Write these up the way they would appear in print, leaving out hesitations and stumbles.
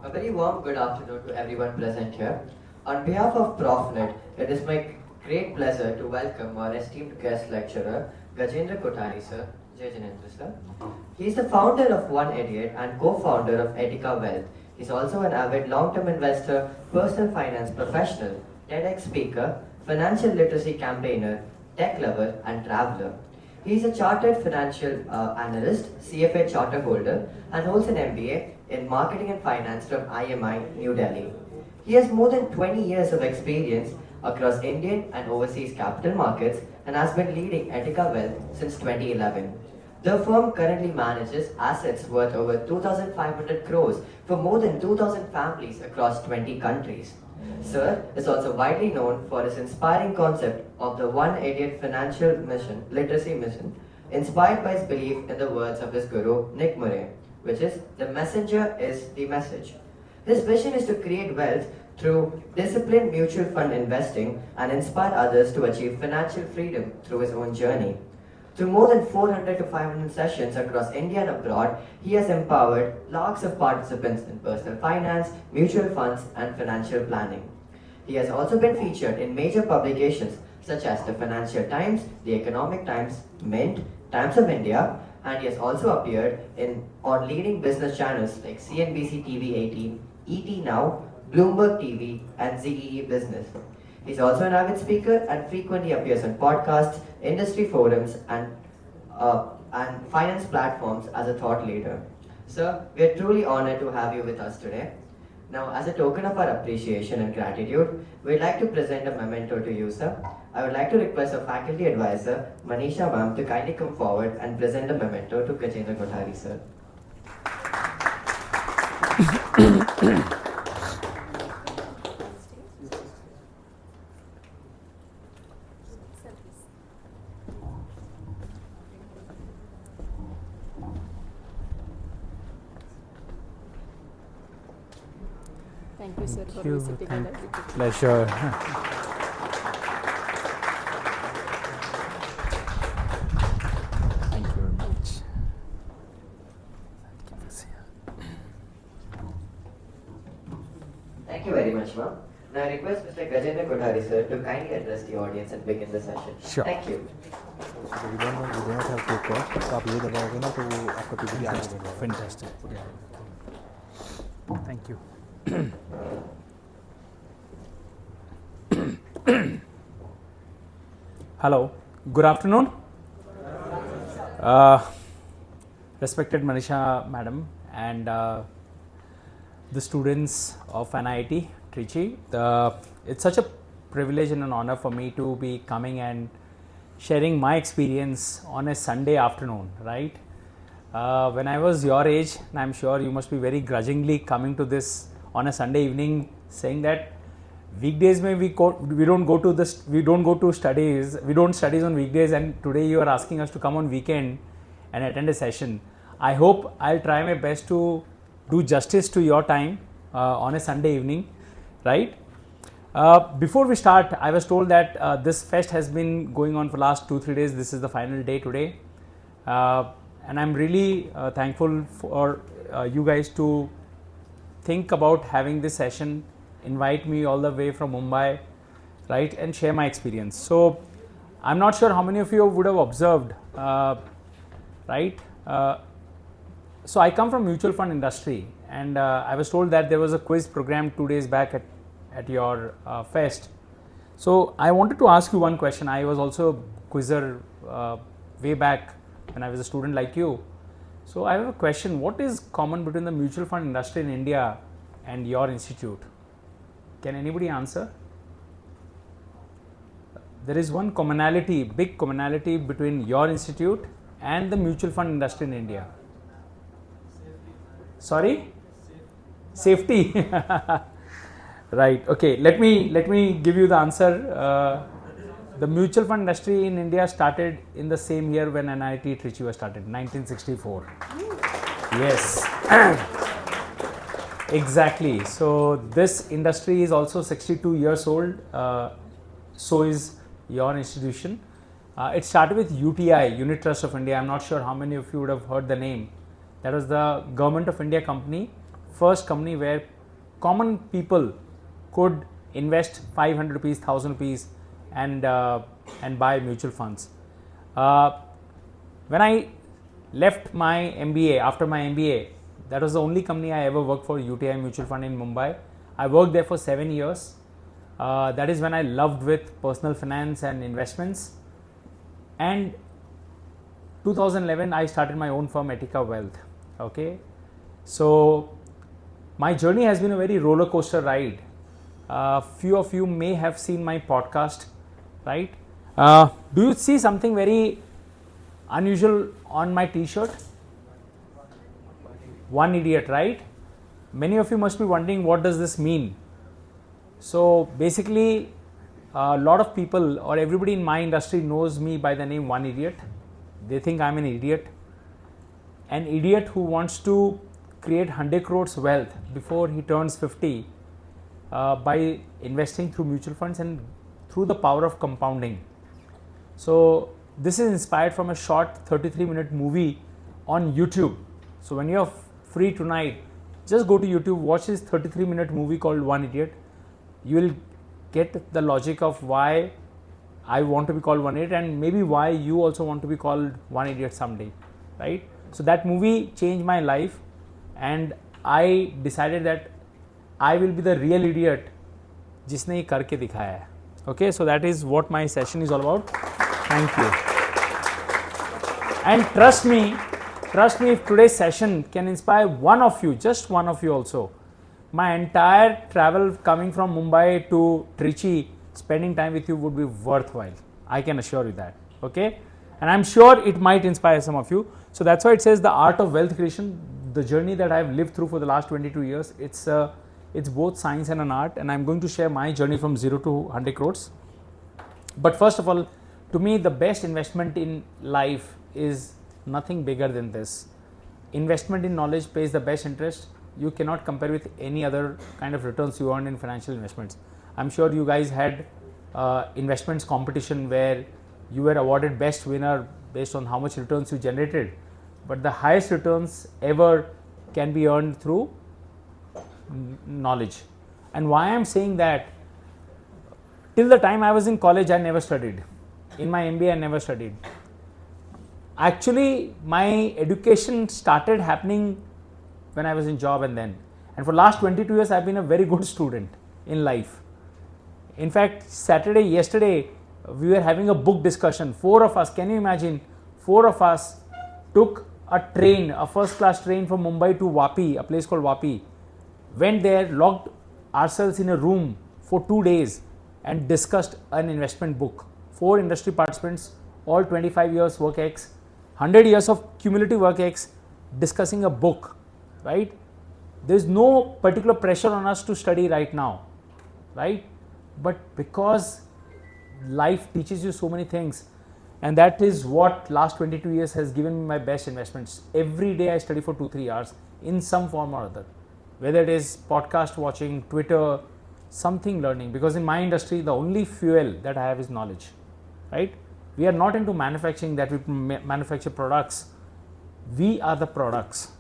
A very warm good afternoon to everyone present here. On behalf of ProfNITT, it is my great pleasure to welcome our esteemed guest lecturer, Gajendra Kothari sir. Gajendra sir. He is the founder of One Idiot and co-founder of Etica Wealth. He is also an avid long-term investor, personal finance professional, TEDx speaker, financial literacy campaigner, tech lover, and traveler. He is a chartered financial analyst, CFA charter holder, and holds an MBA in marketing and finance from IMI, New Delhi. He has more than 20 years of experience across Indian and overseas capital markets and has been leading Etica Wealth since 2011. The firm currently manages assets worth over 2,500 crores for more than 2,000 families across 20 countries. Sir is also widely known for his inspiring concept of the One Idiot Financial Mission, Literacy Mission, inspired by his belief in the words of his guru, Nick Murray, which is, the messenger is the message. His vision is to create wealth through disciplined mutual fund investing and inspire others to achieve financial freedom through his own journey. Through more than 400 to 500 sessions across India and abroad, he has empowered lakhs of participants in personal finance, mutual funds, and financial planning. He has also been featured in major publications such as the Financial Times, the Economic Times, Mint, Times of India, and he has also appeared on leading business channels like CNBC TV 18, ET Now, Bloomberg TV, and ZEE Business. He's also an avid speaker and frequently appears on podcasts, industry forums, and finance platforms as a thought leader. Sir, we are truly honored to have you with us today. Now, as a token of our appreciation and gratitude, we'd like to present a memento to you, sir. I would like to request our faculty advisor, Manisha ma'am, to kindly come forward and present a memento to Gajendra Kothari, sir. Thank you, sir, for visiting and everything. Pleasure. Thank you very much. Thank you very much, ma'am. Now I request Mr. Gajendra Kothari, sir, to kindly address the audience and begin the session. Sure. Thank you. We don't have paper. तो आप ये दबाओगे ना तो वो आपका PPT आगे बढ़ जाएगा. Fantastic. Thank you. Hello, good afternoon. Respected Manisha madam and the students of NIT, Trichy. It's such a privilege and an honor for me to be coming and sharing my experience on a Sunday afternoon, right? When I was your age, and I'm sure you must be very grudgingly coming to this on a Sunday evening, saying that weekdays we don't studies on weekdays, and today you are asking us to come on weekend and attend a session. I hope I'll try my best to do justice to your time on a Sunday evening, right? Before we start, I was told that this fest has been going on for last 2-3 days. This is the final day today, and I'm really thankful for you guys to think about having this session, invite me all the way from Mumbai, right, and share my experience. So I'm not sure how many of you would have observed, right? So I come from mutual fund industry, and I was told that there was a quiz program 2 days back at your fest. So I wanted to ask you one question. I was also a quizzer way back when I was a student like you. So I have a question. What is common between the mutual fund industry in India and your institute? Can anybody answer? There is one commonality, big commonality between your institute and the mutual fund industry in India. Sorry? Safety. Right. Okay. Let me give you the answer. The mutual fund industry in India started in the same year when NIT Trichy was started, 1964. Yes. Exactly. So this industry is also 62 years old. So is your institution. It started with UTI, Unit Trust of India. I'm not sure how many of you would have heard the name. That was the Government of India company first company where common people could invest 500 rupees, 1000 rupees and buy mutual funds. When I left my MBA, after my MBA, that was the only company I ever worked for, UTI Mutual Fund in Mumbai. I worked there for 7 years. That is when I loved with personal finance and investments. And 2011, I started my own firm, Etika Wealth. Okay, so my journey has been a very roller coaster ride. Few of you may have seen my podcast, right? Do you see something very unusual on my t-shirt? One idiot, right? Many of you must be wondering, what does this mean? So basically, a lot of people or everybody in my industry knows me by the name One Idiot. They think I'm an idiot who wants to create 100 crores wealth before he turns 50 by investing through mutual funds and through the power of compounding. So this is inspired from a short 33-minute movie on YouTube. So when you're free tonight, just go to YouTube, watch this 33-minute movie called One Idiot. You will get the logic of why I want to be called One Idiot and maybe why you also want to be called One Idiot someday, right? So that movie changed my life and I decided that I will be the real idiot जिसने ये करके दिखाया है. Okay, so that is what my session is all about. Thank you. And trust me, if today's session can inspire one of you, just one of you also, my entire travel coming from Mumbai to Trichy, spending time with you would be worthwhile. I can assure you that. Okay, and I'm sure it might inspire some of you. So that's why it says the art of wealth creation, the journey that I've lived through for the last 22 years. It's both science and an art, and I'm going to share my journey from 0 to 100 crores. But first of all, to me, the best investment in life is nothing bigger than this. Investment in knowledge pays the best interest. You cannot compare with any other kind of returns you earn in financial investments. I'm sure you guys had investments competition where you were awarded best winner based on how much returns you generated. But the highest returns ever can be earned through knowledge. And why I'm saying that, till the time I was in college, I never studied. In my MBA, I never studied. Actually, my education started happening when I was in job and for last 22 years, I've been a very good student in life. In fact, yesterday, we were having a book discussion. 4 of us, can you imagine? 4 of us took a first class train from Mumbai to Vapi, a place called Vapi. Went there, locked ourselves in a room for 2 days and discussed an investment book. 4 industry participants, all 25 years work X, 100 years of cumulative work X, discussing a book, right? There's no particular pressure on us to study right now, right? But because life teaches you so many things, and that is what last 22 years has given me my best investments. Every day I study for 2-3 hours in some form or other, whether it is podcast watching, Twitter, something learning, because in my industry, the only fuel that I have is knowledge, right? We are not into manufacturing that we manufacture products. We are the products.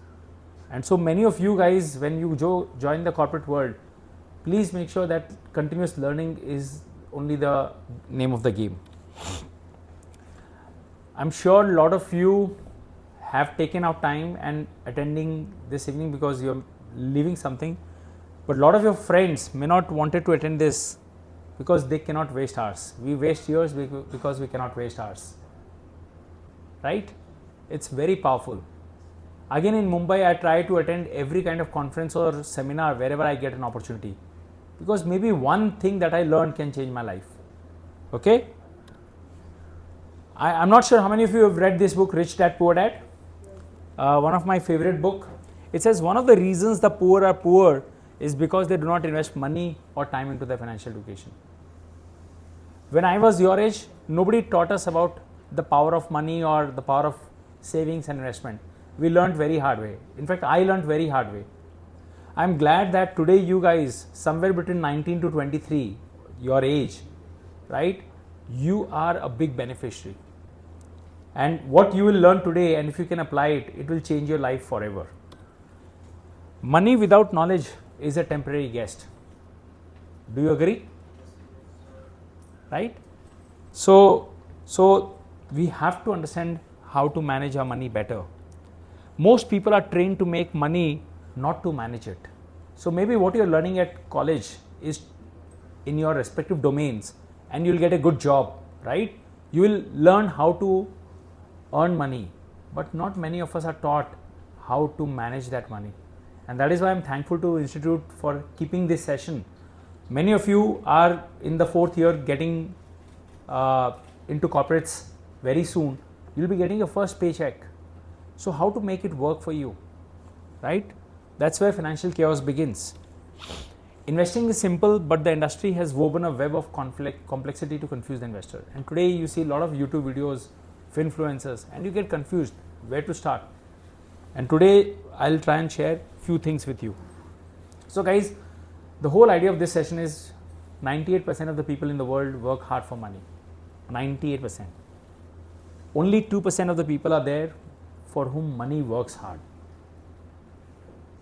And so many of you guys, when you join the corporate world, please make sure that continuous learning is only the name of the game. I'm sure a lot of you have taken out time and attending this evening because you're leaving something, but a lot of your friends may not wanted to attend this because they cannot waste hours. We waste years because we cannot waste hours, right? It's very powerful. Again, in Mumbai, I try to attend every kind of conference or seminar wherever I get an opportunity, because maybe one thing that I learned can change my life. Okay? I'm not sure how many of you have read this book, Rich Dad Poor Dad. One of my favorite book. It says one of the reasons the poor are poor is because they do not invest money or time into their financial education. When I was your age, nobody taught us about the power of money or the power of savings and investment. We learned very hard way. In fact, I learned very hard way. I'm glad that today you guys, somewhere between 19 to 23, your age, right? You are a big beneficiary. And what you will learn today, and if you can apply it, it will change your life forever. Money without knowledge is a temporary guest. Do you agree? Right? So we have to understand how to manage our money better. Most people are trained to make money, not to manage it. So maybe what you're learning at college is in your respective domains, and you'll get a good job, right? You will learn how to earn money, but not many of us are taught how to manage that money. And that is why I'm thankful to Institute for keeping this session. Many of you are in the 4th year getting into corporates very soon. You'll be getting your first paycheck. So how to make it work for you, right? That's where financial chaos begins. Investing is simple, but the industry has woven a web of complexity to confuse the investor. And today you see a lot of YouTube videos, influencers, and you get confused where to start. And today I'll try and share few things with you. So guys, the whole idea of this session is 98% of the people in the world work hard for money. 98%. Only 2% of the people are there for whom money works hard.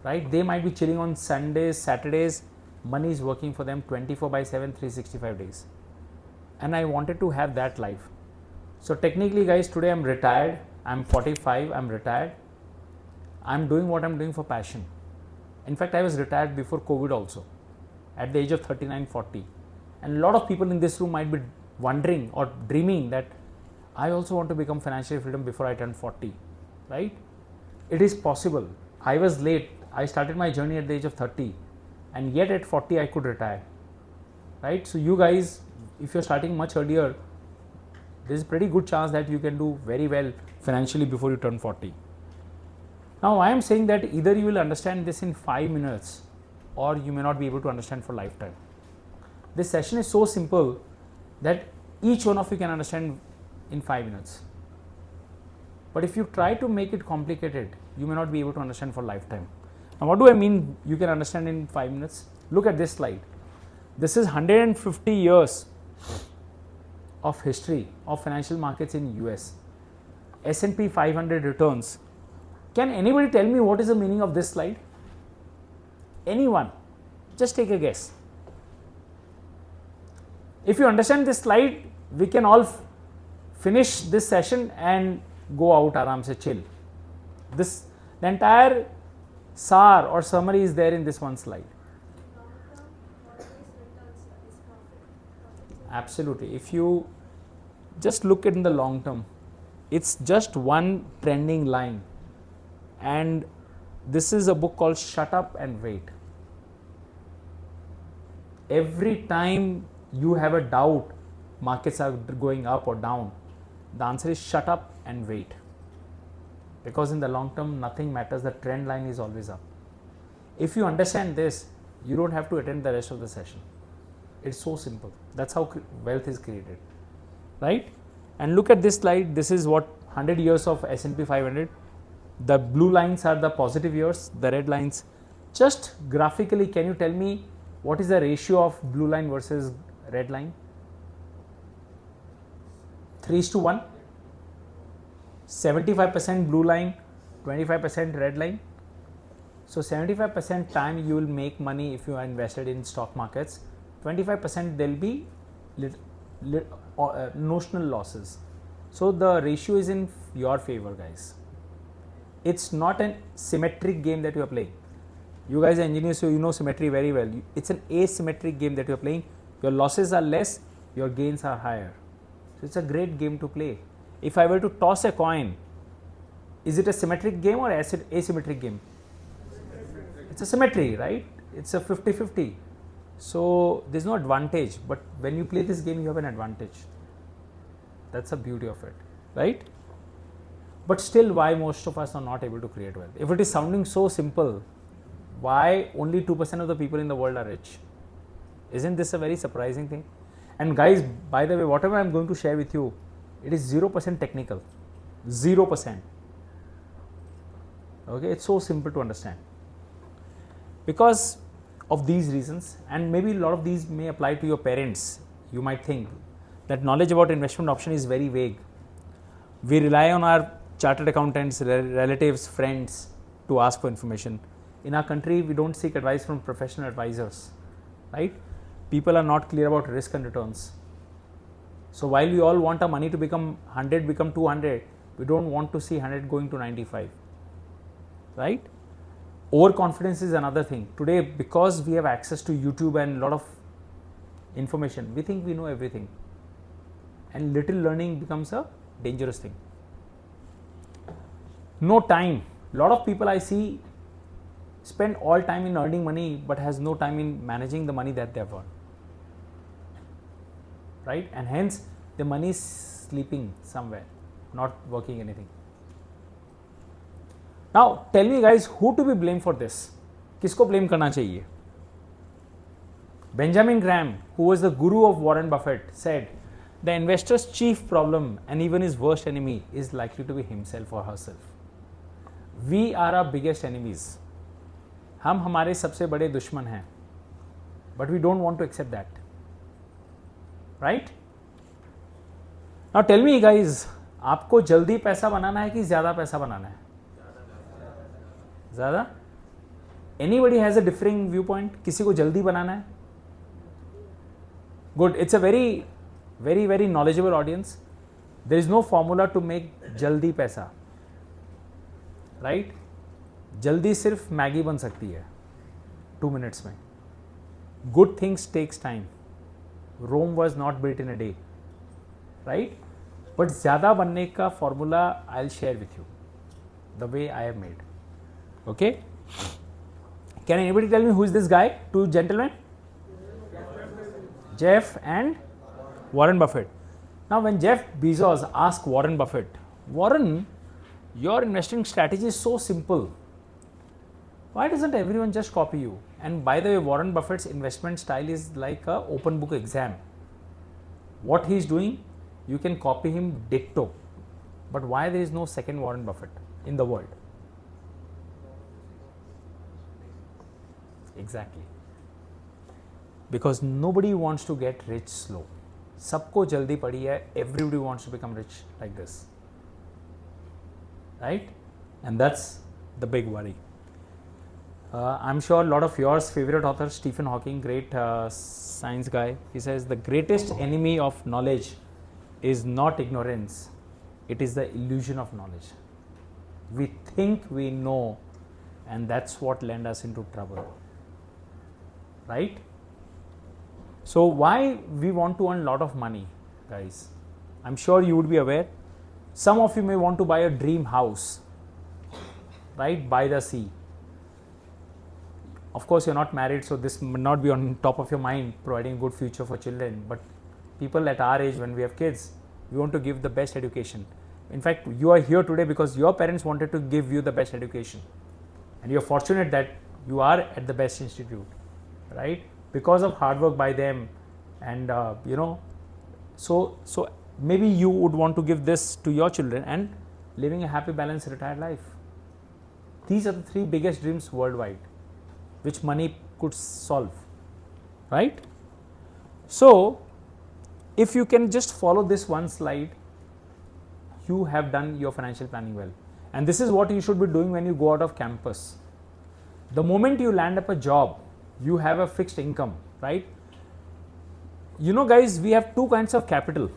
Right? They might be chilling on Sundays, Saturdays. Money is working for them 24/7, 365 days. And I wanted to have that life. So technically guys, today I'm retired. I'm 45, I'm retired. I'm doing what I'm doing for passion. In fact, I was retired before COVID also, at the age of 39, 40. And a lot of people in this room might be wondering or dreaming that I also want to become financially freedom before I turn 40, right? It is possible. I was late. I started my journey at the age of 30, and yet at 40 I could retire, right? So you guys, if you're starting much earlier, there's a pretty good chance that you can do very well financially before you turn 40. Now I am saying that either you will understand this in 5 minutes or you may not be able to understand for lifetime. This session is so simple that each one of you can understand in 5 minutes. But if you try to make it complicated, you may not be able to understand for lifetime. Now what do I mean you can understand in 5 minutes? Look at this slide. This is 150 years of history of financial markets in US. S&P 500 returns. Can anybody tell me what is the meaning of this slide? Anyone? Just take a guess. If you understand this slide, we can all finish this session and go out aram se chill. The entire SAR or summary is there in this one slide. Absolutely. If you just look at in the long term, it's just one trending line. And this is a book called Shut Up and Wait. Every time you have a doubt, markets are going up or down, the answer is shut up and wait. Because in the long term, nothing matters. The trend line is always up. If you understand this, you don't have to attend the rest of the session. It's so simple. That's how wealth is created, right? And look at this slide. This is what 100 years of S&P 500. The blue lines are the positive years, the red lines. Just graphically, can you tell me what is the ratio of blue line versus red line? 3:1. 75% blue line, 25% red line. So 75% time you will make money if you are invested in stock markets. 25% there will be notional losses. So the ratio is in your favor, guys. It's not a symmetric game that you are playing. You guys are engineers, so you know symmetry very well. It's an asymmetric game that you are playing. Your losses are less, your gains are higher. So it's a great game to play. If I were to toss a coin, is it a symmetric game or asymmetric game? It's a symmetry, right? It's a 50-50. So there's no advantage, but when you play this game, you have an advantage. That's the beauty of it, right? But still, why most of us are not able to create wealth? If it is sounding so simple, why only 2% of the people in the world are rich? Isn't this a very surprising thing? And guys, by the way, whatever I'm going to share with you, it is 0% technical. 0%. Okay, it's so simple to understand. Because of these reasons, and maybe a lot of these may apply to your parents, you might think that knowledge about investment option is very vague. We rely on our chartered accountants, relatives, friends to ask for information. in our country we don't seek advice from professional advisors, right? People are not clear about risk and returns. So while we all want our money to become 100, become 200, we don't want to see 100 going to 95, right? Overconfidence is another thing. Today, because we have access to YouTube and a lot of information, we think we know everything, and little learning becomes a dangerous thing. No time. A lot of people I see spend all time in earning money but has no time in managing the money that they have earned, right? And hence the money is sleeping somewhere, not working anything. Now tell me guys, who to be blamed for this? किसको blame करना चाहिए? Benjamin Graham, who was the guru of Warren Buffett, said the investor's chief problem and even his worst enemy is likely to be himself or herself. We are our biggest enemies. हम हमारे सबसे बड़े दुश्मन हैं, but we don't want to accept that, right? Now tell me guys, आपको जल्दी पैसा बनाना है कि ज़्यादा पैसा बनाना है? ज़्यादा? Anybody has a differing viewpoint? किसी को जल्दी बनाना है? Good. It's a very, very, very knowledgeable audience. There is no formula to make जल्दी पैसा, right? जल्दी सिर्फ मैगी बन सकती है 2 minutes में. Good things takes time. Rome was not built in a day, right? But ज़्यादा बनने का formula I'll share with you, the way I have made. Okay? Can anybody tell me who is this guy? Two gentlemen? Jeff and Warren Buffett. Now when Jeff Bezos asked Warren Buffett, Warren, your investing strategy is so simple. Why doesn't everyone just copy you? And by the way, Warren Buffett's investment style is like a open book exam. What he is doing, you can copy him ditto. But why there is no second Warren Buffett in the world? Exactly. Because nobody wants to get rich slow. सबको जल्दी पड़ी है. Everybody wants to become rich like this, right? And that's the big worry. I'm sure a lot of yours favorite author Stephen Hawking, great science guy. He says the greatest enemy of knowledge is not ignorance. It is the illusion of knowledge. We think we know, and that's what lands us into trouble, right? So why we want to earn a lot of money, guys? I'm sure you would be aware. Some of you may want to buy a dream house, right, by the sea. Of course, you're not married, so this may not be on top of your mind, providing a good future for children. But people at our age, when we have kids, we want to give the best education. In fact, you are here today because your parents wanted to give you the best education. And you're fortunate that you are at the best institute, right? Because of hard work by them. And, so maybe you would want to give this to your children and living a happy, balanced, retired life. These are the 3 biggest dreams worldwide, which money could solve, right? So, if you can just follow this one slide, you have done your financial planning well. And this is what you should be doing when you go out of campus. The moment you land up a job, you have a fixed income, right? You know guys, we have 2 kinds of capital.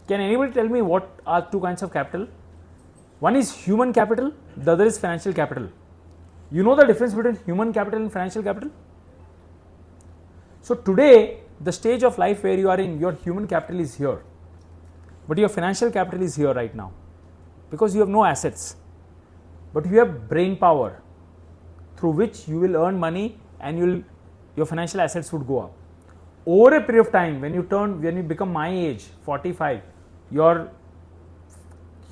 Can anybody tell me what are 2 kinds of capital? One is human capital, the other is financial capital. You know the difference between human capital and financial capital? So today, the stage of life where you are in, your human capital is here, but your financial capital is here right now, because you have no assets, but you have brain power through which you will earn money and your financial assets would go up. Over a period of time, when you become my age, 45, your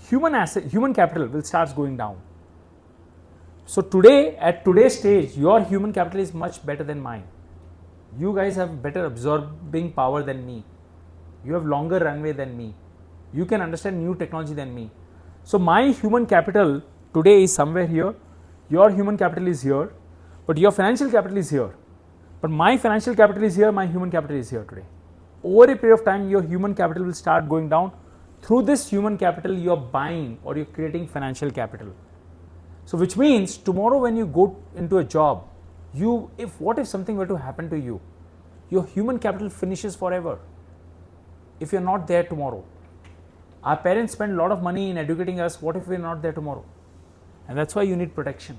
human capital will start going down. So today, at today's stage, your human capital is much better than mine. You guys have better absorbing power than me. You have longer runway than me. You can understand new technology than me. So my human capital today is somewhere here. Your human capital is here, but your financial capital is here. But my financial capital is here, my human capital is here today. Over a period of time, your human capital will start going down. Through this human capital, you are buying or you're creating financial capital. So which means tomorrow when you go into a job, what if something were to happen to you? Your human capital finishes forever if you're not there tomorrow. Our parents spend a lot of money in educating us. What if we're not there tomorrow? And that's why you need protection,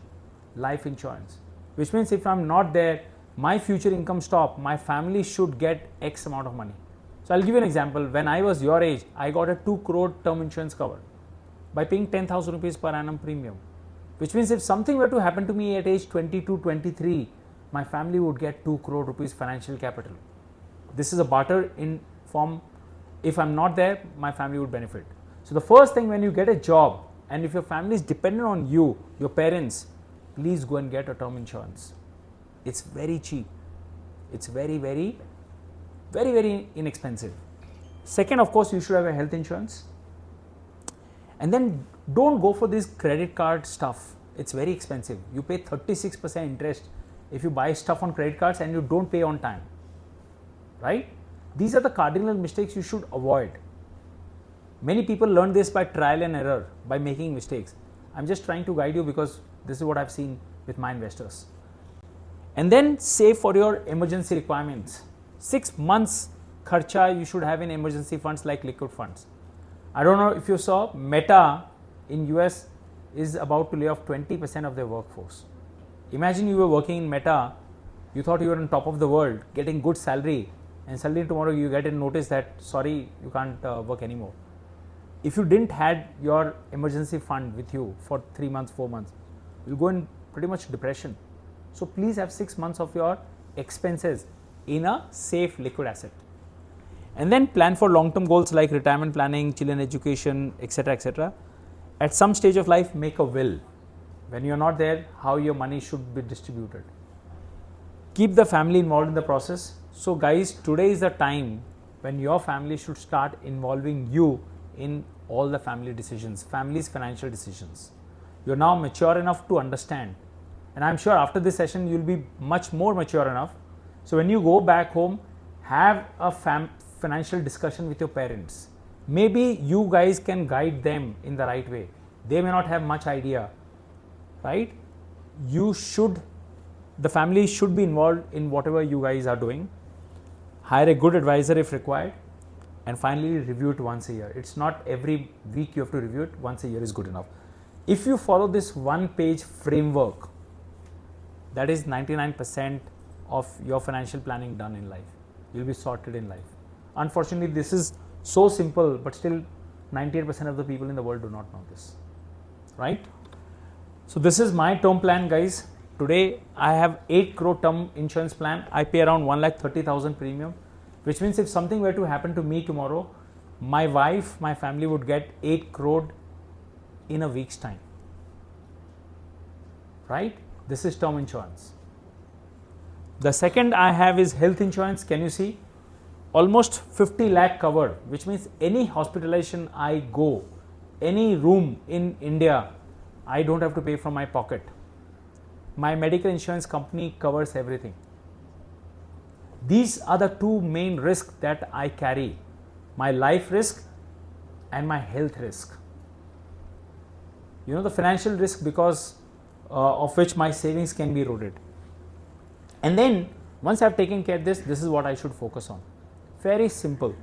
life insurance. Which means if I'm not there, my future income stop, my family should get X amount of money. So I'll give you an example. When I was your age, I got a 2 crore term insurance cover by paying 10,000 rupees per annum premium. Which means if something were to happen to me at age 22, 23, my family would get 2 crore rupees financial capital. This is a barter in form. If I'm not there, my family would benefit. So the first thing, when you get a job and if your family is dependent on you, your parents, please go and get a term insurance. It's very cheap. It's very, very, very, very inexpensive. Second, of course, you should have a health insurance. And then don't go for this credit card stuff. It's very expensive. You pay 36% interest if you buy stuff on credit cards and you don't pay on time, right? These are the cardinal mistakes you should avoid. Many people learn this by trial and error, by making mistakes. I'm just trying to guide you because this is what I've seen with my investors. And then save for your emergency requirements. 6 months kharcha you should have in emergency funds like liquid funds. I don't know if you saw, Meta in US is about to lay off 20% of their workforce. Imagine you were working in Meta, you thought you were on top of the world, getting good salary, and suddenly tomorrow you get a notice that sorry, you can't work anymore. If you didn't had your emergency fund with you for 3 months, 4 months, you'll go in pretty much depression. So please have 6 months of your expenses in a safe liquid asset. And then plan for long-term goals like retirement planning, children education, etc., etc. At some stage of life, make a will. When you're not there, how your money should be distributed. Keep the family involved in the process. So guys, today is the time when your family should start involving you in all the family decisions, family's financial decisions. You're now mature enough to understand. And I'm sure after this session, you'll be much more mature enough. So when you go back home, have a financial discussion with your parents. Maybe you guys can guide them in the right way. They may not have much idea, right? The family should be involved in whatever you guys are doing. Hire a good advisor if required. And finally, review it once a year. It's not every week you have to review it. Once a year is good enough. If you follow this one-page framework, that is 99% of your financial planning done in life. You'll be sorted in life. Unfortunately, this is so simple, but still 98% of the people in the world do not know this, right? So this is my term plan, guys. Today, I have 8 crore term insurance plan. I pay around 1,30,000 premium, which means if something were to happen to me tomorrow, my wife, my family would get 8 crore in a week's time, right? This is term insurance. The second I have is health insurance. Can you see? Almost 50 lakh cover, which means any hospitalization I go, any room in India, I don't have to pay from my pocket. My medical insurance company covers everything. These are the two main risks that I carry, my life risk and my health risk. You know, the financial risk because of which my savings can be eroded. And then once I've taken care of this is what I should focus on. Very simple.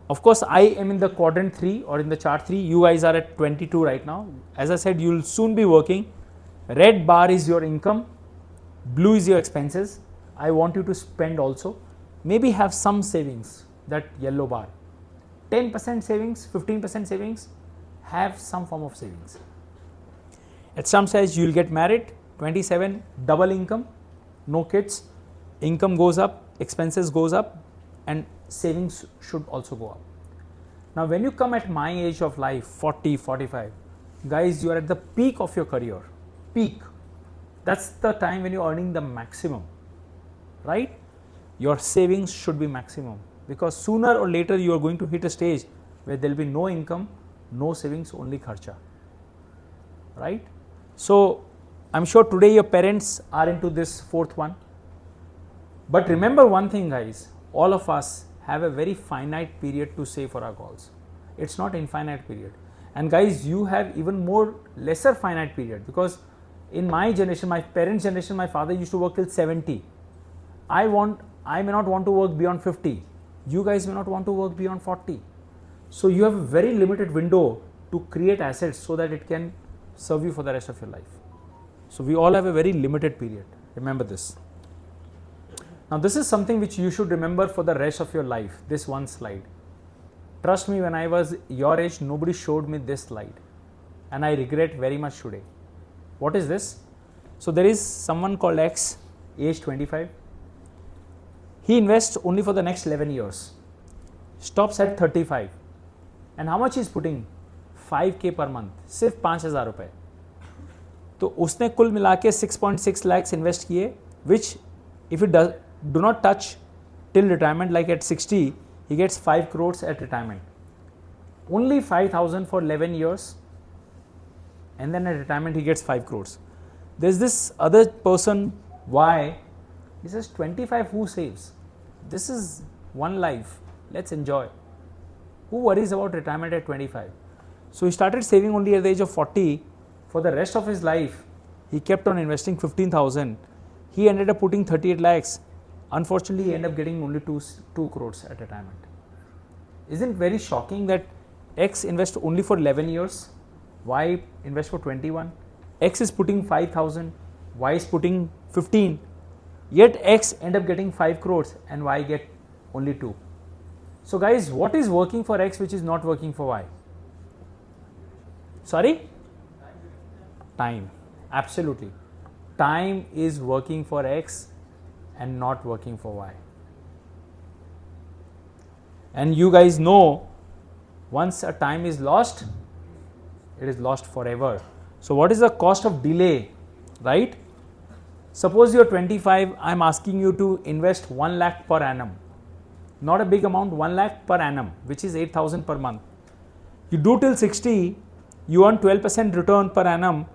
Of course, I am in the quadrant 3 or in the chart 3. You guys are at 22 right now. As I said, you'll soon be working. Red bar is your income. Blue is your expenses. I want you to spend also. Maybe have some savings, that yellow bar. 10% savings, 15% savings. Have some form of savings. At some stage, you'll get married. 27, double income. No kids. Income goes up, expenses goes up, and savings should also go up. Now, when you come at my age of life, 40, 45, guys, you are at the peak of your career. Peak. That's the time when you're earning the maximum, right? Your savings should be maximum because sooner or later you are going to hit a stage where there will be no income, no savings, only kharcha, right? So, I'm sure today your parents are into this fourth one. But remember one thing, guys, all of us have a very finite period to save for our goals. It's not infinite period. And guys, you have even more lesser finite period, because in my generation, my parents' generation, my father used to work till 70. I may not want to work beyond 50. You guys may not want to work beyond 40. So you have a very limited window to create assets so that it can serve you for the rest of your life. So we all have a very limited period. Remember this. Now this is something which you should remember for the rest of your life, this one slide. Trust me, when I was your age, nobody showed me this slide. And I regret very much today. What is this? So there is someone called X, age 25. He invests only for the next 11 years. Stops at 35. And how much he is putting? 5k per month. सिर्फ 5,000 रुपए. तो उसने कुल मिला के 6.6 lakhs invest किए, which if it do not touch till retirement, like at 60, he gets 5 crores at retirement. Only 5,000 for 11 years, and then at retirement he gets 5 crores. There's this other person, Y, he says 25, who saves? This is one life, let's enjoy. Who worries about retirement at 25? So he started saving only at the age of 40. For the rest of his life, he kept on investing 15,000. He ended up putting 38 lakhs. Unfortunately, he ended up getting only 2 crores at retirement. Isn't it very shocking that X invests only for 11 years, Y invests for 21, X is putting 5,000, Y is putting 15, yet X end up getting 5 crores and Y get only 2. So guys, what is working for X which is not working for Y? Sorry? Time. Absolutely. Time is working for X and not working for Y. And you guys know, once a time is lost, it is lost forever. So what is the cost of delay, right? Suppose you are 25, I am asking you to invest 1 lakh per annum. Not a big amount, 1 lakh per annum, which is 8,000 per month. You do till 60, you earn 12% return per annum,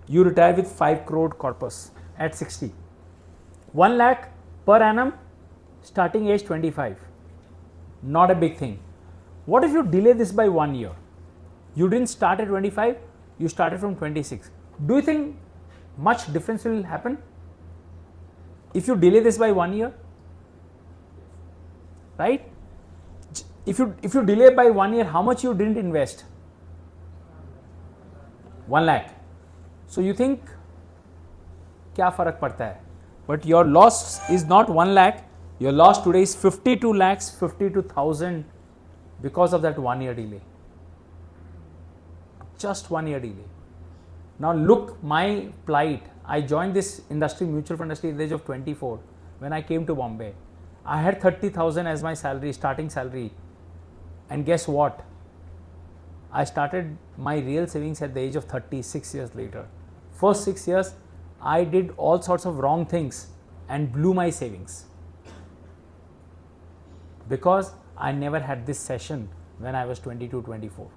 you retire with 5 crore corpus at 60. 1 lakh per annum, starting age 25. Not a big thing. What if you delay this by 1 year? You didn't start at 25, you started from 26. Do you think much difference will happen if you delay this by 1 year? Right? If you delay by 1 year, how much you didn't invest? 1 lakh. So you think क्या फर्क पड़ता है? But your loss is not 1 lakh. Your loss today is 52 lakhs, 52,000 because of that 1 year delay. Just 1 year delay. Now look my plight. I joined this industry, mutual fund industry, at the age of 24 when I came to Bombay. I had 30,000 as my salary, starting salary. And guess what? I started my real savings at the age of 30, 6 years later. First 6 years, I did all sorts of wrong things and blew my savings. Because I never had this session when I was 22, 24.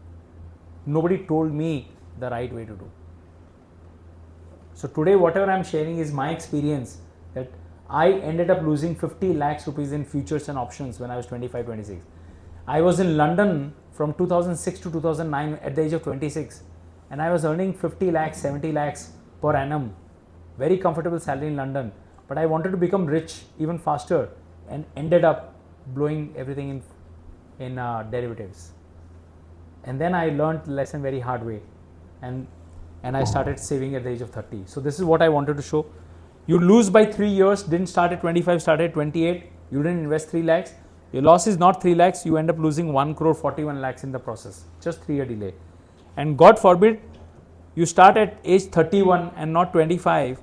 Nobody told me the right way to do. So today whatever I am sharing is my experience, that I ended up losing 50 lakhs rupees in futures and options when I was 25, 26. I was in London from 2006 to 2009 at the age of 26, and I was earning 50 lakhs, 70 lakhs per annum. Very comfortable salary in London. But I wanted to become rich even faster and ended up blowing everything in derivatives. And then I learned the lesson very hard way, and I started saving at the age of 30. So this is what I wanted to show. You lose by 3 years, didn't start at 25, started at 28, you didn't invest 3 lakhs. Your loss is not 3 lakhs, you end up losing 1 crore 41 lakhs in the process. Just 3 year delay. And God forbid, you start at age 31 and not 25.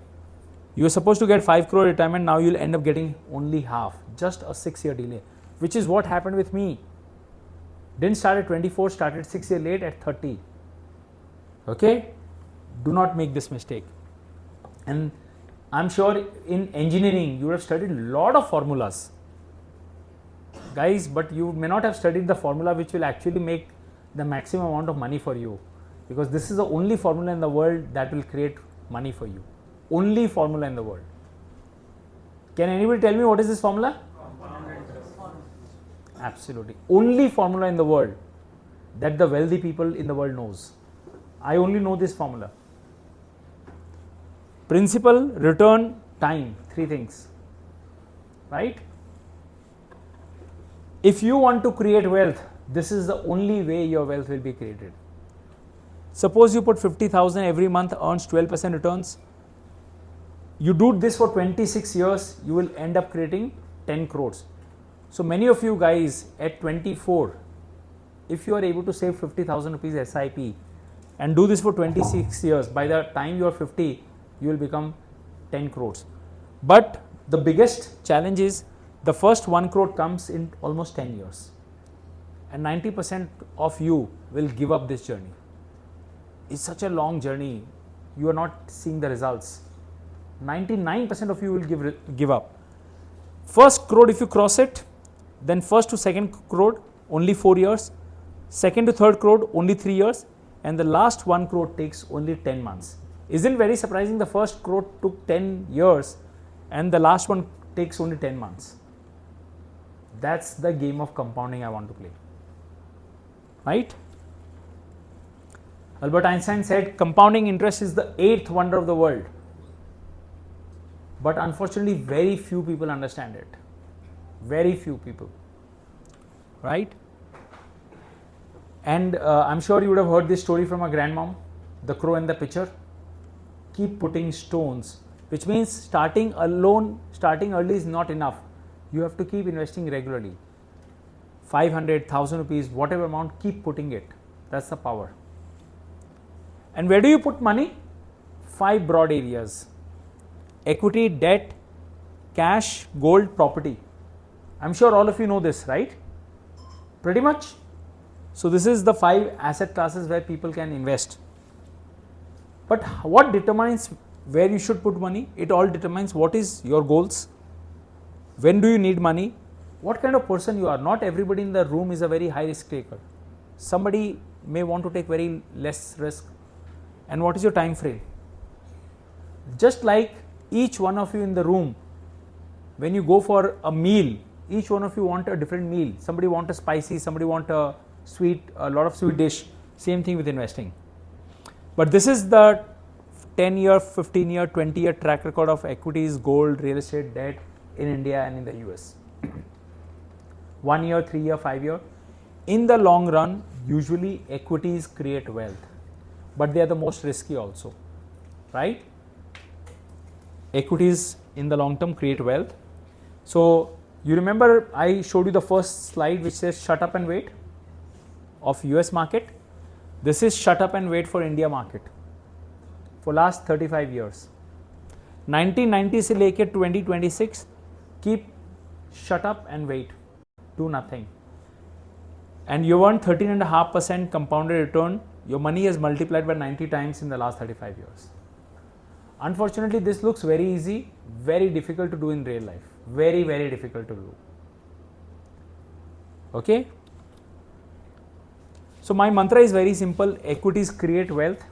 You are supposed to get 5 crore retirement, now you'll end up getting only half. Just a 6 year delay, which is what happened with me. Didn't start at 24, started 6 years late at 30. Okay? Do not make this mistake. And I'm sure in engineering, you have studied a lot of formulas. Guys, but you may not have studied the formula which will actually make the maximum amount of money for you. Because this is the only formula in the world that will create money for you. Only formula in the world. Can anybody tell me what is this formula? Absolutely. Only formula in the world that the wealthy people in the world knows. I only know this formula. Principal, return, time, 3 things, right? If you want to create wealth, this is the only way your wealth will be created. Suppose you put 50,000 every month, earns 12% returns. You do this for 26 years, you will end up creating 10 crores. So many of you guys at 24, if you are able to save 50,000 rupees SIP and do this for 26 years, by the time you are 50, you will become 10 crores. But the biggest challenge is the first 1 crore comes in almost 10 years. And 90% of you will give up this journey. It's such a long journey, you are not seeing the results. 99% of you will give up. First crore, if you cross it, then first to second crore only 4 years, second to third crore only 3 years, and the last 1 crore takes only 10 months. Isn't very surprising? The first crore took 10 years and the last one takes only 10 months. That's the game of compounding I want to play, right? Albert Einstein said compounding interest is the 8th wonder of the world. But unfortunately, very few people understand it. Very few people, right? And I'm sure you would have heard this story from a grandmom, the crow and the pitcher. Keep putting stones, which means starting early is not enough. You have to keep investing regularly. 500, 1,000 rupees, whatever amount, keep putting it. That's the power. And where do you put money? 5 broad areas: equity, debt, cash, gold, property. I'm sure all of you know this, right? Pretty much. So this is the 5 asset classes where people can invest. But what determines where you should put money? It all determines what is your goals, when do you need money, what kind of person you are. Not everybody in the room is a very high risk taker. Somebody may want to take very less risk. And what is your time frame? Just like each one of you in the room, when you go for a meal, each one of you want a different meal. Somebody want a spicy, somebody want a sweet, a lot of sweet dish. Same thing with investing. But this is the 10-year, 15-year, 20-year track record of equities, gold, real estate, debt in India and in the US. 1 year, 3 year, 5 year. In the long run, usually equities create wealth, but they are the most risky also, right? Equities in the long term create wealth. So you remember I showed you the first slide which says shut up and wait of US market. This is shut up and wait for India market for last 35 years. 1990 से लेके 2026 keep shut up and wait, do nothing, and you earn 13.5% compounded return. Your money has multiplied by 90 times in the last 35 years. Unfortunately, this looks very easy, very difficult to do in real life. Very, very difficult to do. Okay? So my mantra is very simple. Equities create wealth.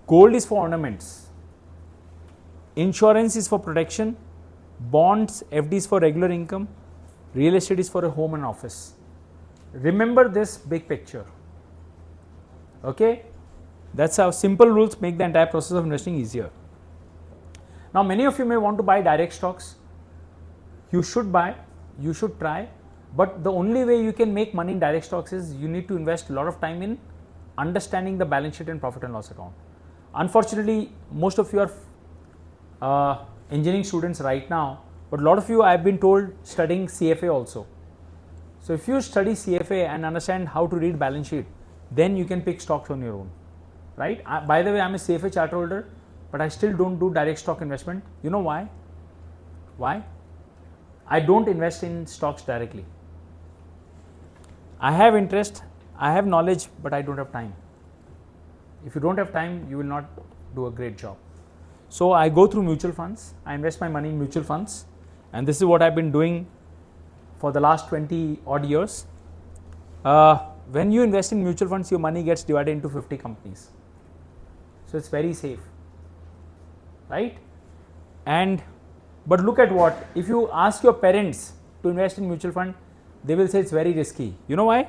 Gold is for ornaments. Insurance is for protection. Bonds, FDs for regular income. Real estate is for a home and office. Remember this big picture. Okay? That's how simple rules make the entire process of investing easier. Now many of you may want to buy direct stocks. You should buy, you should try, but the only way you can make money in direct stocks is you need to invest a lot of time in understanding the balance sheet and profit and loss account. Unfortunately, most of you are engineering students right now, but a lot of you I have been told studying CFA also. So if you study CFA and understand how to read balance sheet, then you can pick stocks on your own, right? By the way, I'm a CFA charter holder, but I still don't do direct stock investment. You know why? Why? I don't invest in stocks directly. I have interest, I have knowledge, but I don't have time. If you don't have time, you will not do a great job. So I go through mutual funds. I invest my money in mutual funds, and this is what I've been doing for the last 20 odd years. When you invest in mutual funds, your money gets divided into 50 companies. So it's very safe, right? But look at what, if you ask your parents to invest in mutual fund, they will say it's very risky. You know why?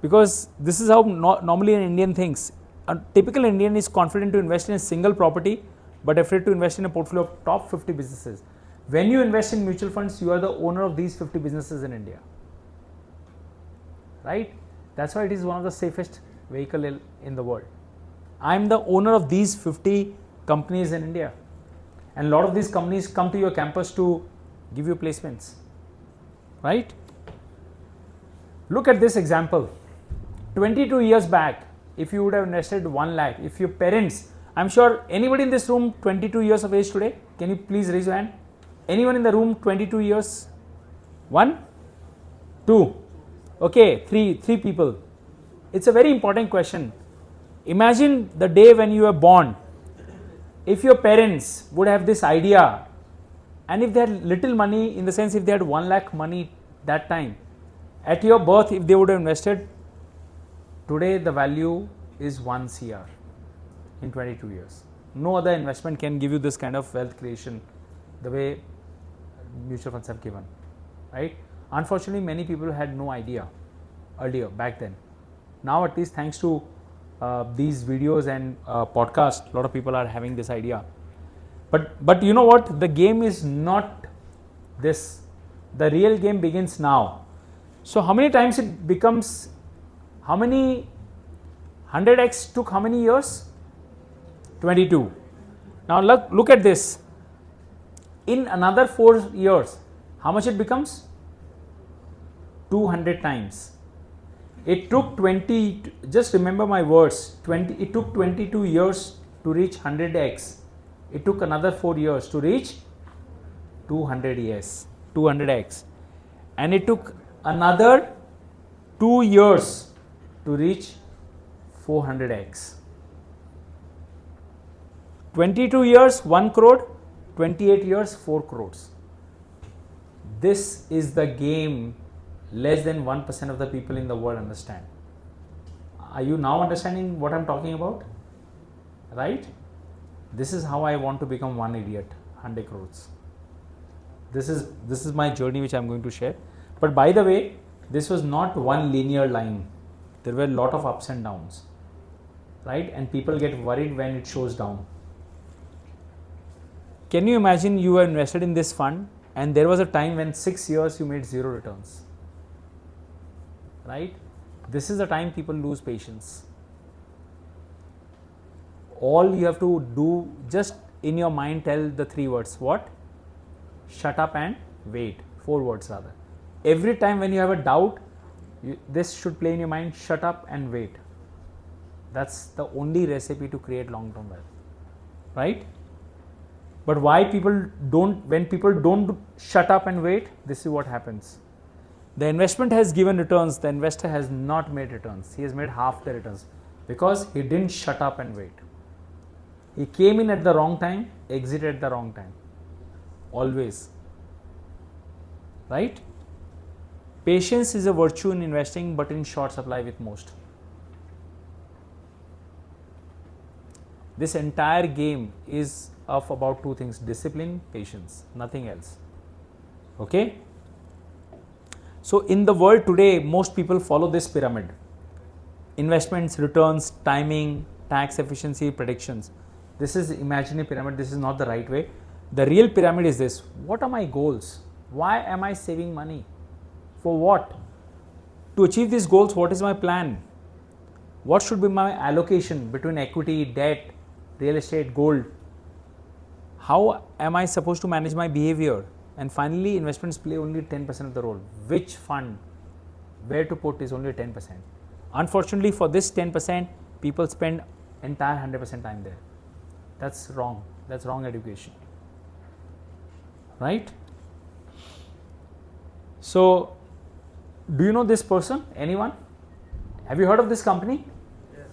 because this is how normally an Indian thinks. A typical Indian is confident to invest in a single property but afraid to invest in a portfolio of top 50 businesses. When you invest in mutual funds, you are the owner of these 50 businesses in India, right? That's why it is one of the safest vehicle in the world. I am the owner of these 50 companies in India, and a lot of these companies come to your campus to give you placements, right? Look at this example. 22 years back, if you would have invested 1 lakh, if your parents, I'm sure anybody in this room 22 years of age today, can you please raise your hand? Anyone in the room 22 years? 1, 2, okay, 3 people. It's a very important question. Imagine the day when you were born. If your parents would have this idea, and if they had little money, in the sense if they had 1 lakh money that time, at your birth, if they would have invested, today the value is 1 CR in 22 years. No other investment can give you this kind of wealth creation the way mutual funds have given, right? Unfortunately, many people had no idea earlier, back then. Now at least thanks to these videos and podcasts, a lot of people are having this idea. But you know what? The game is not this. The real game begins now. So how many times it becomes, how many 100x took how many years? 22. Now look at this. In another 4 years, how much it becomes? 200 times. It took 20, just remember my words, it took 22 years to reach 100x. It took another 4 years to reach 200 years, 200x. And it took another 2 years to reach 400x. 22 years, 1 crore, 28 years, 4 crores. This is the game less than 1% of the people in the world understand. Are you now understanding what I'm talking about? Right? This is how I want to become one idiot, 100 crores. This is my journey which I'm going to share. But by the way, this was not one linear line. There were a lot of ups and downs, right? And people get worried when it shows down. Can you imagine you were invested in this fund and there was a time when 6 years you made 0 returns, right? This is the time people lose patience. All you have to do, just in your mind tell the 3 words. What? Shut up and wait. 4 words rather. Every time when you have a doubt, this should play in your mind, shut up and wait. That's the only recipe to create long-term wealth, right? But why people don't, when people don't shut up and wait, this is what happens. The investment has given returns, the investor has not made returns. He has made half the returns because he didn't shut up and wait. He came in at the wrong time, exited at the wrong time. Always. Right? Patience is a virtue in investing, but in short supply with most. This entire game is of about 2 things: discipline, patience, nothing else. Okay? So in the world today, most people follow this pyramid: investments, returns, timing, tax efficiency, predictions. This is imaginary pyramid. This is not the right way. The real pyramid is this: what are my goals? Why am I saving money? For what? To achieve these goals, what is my plan? What should be my allocation between equity, debt, real estate, gold? How am I supposed to manage my behavior? And finally, investments play only 10% of the role. Which fund, where to put is only 10%. Unfortunately, for this 10%, people spend entire 100% time there. That's wrong. That's wrong education. Right? So, do you know this person? Anyone? Have you heard of this company? Yes.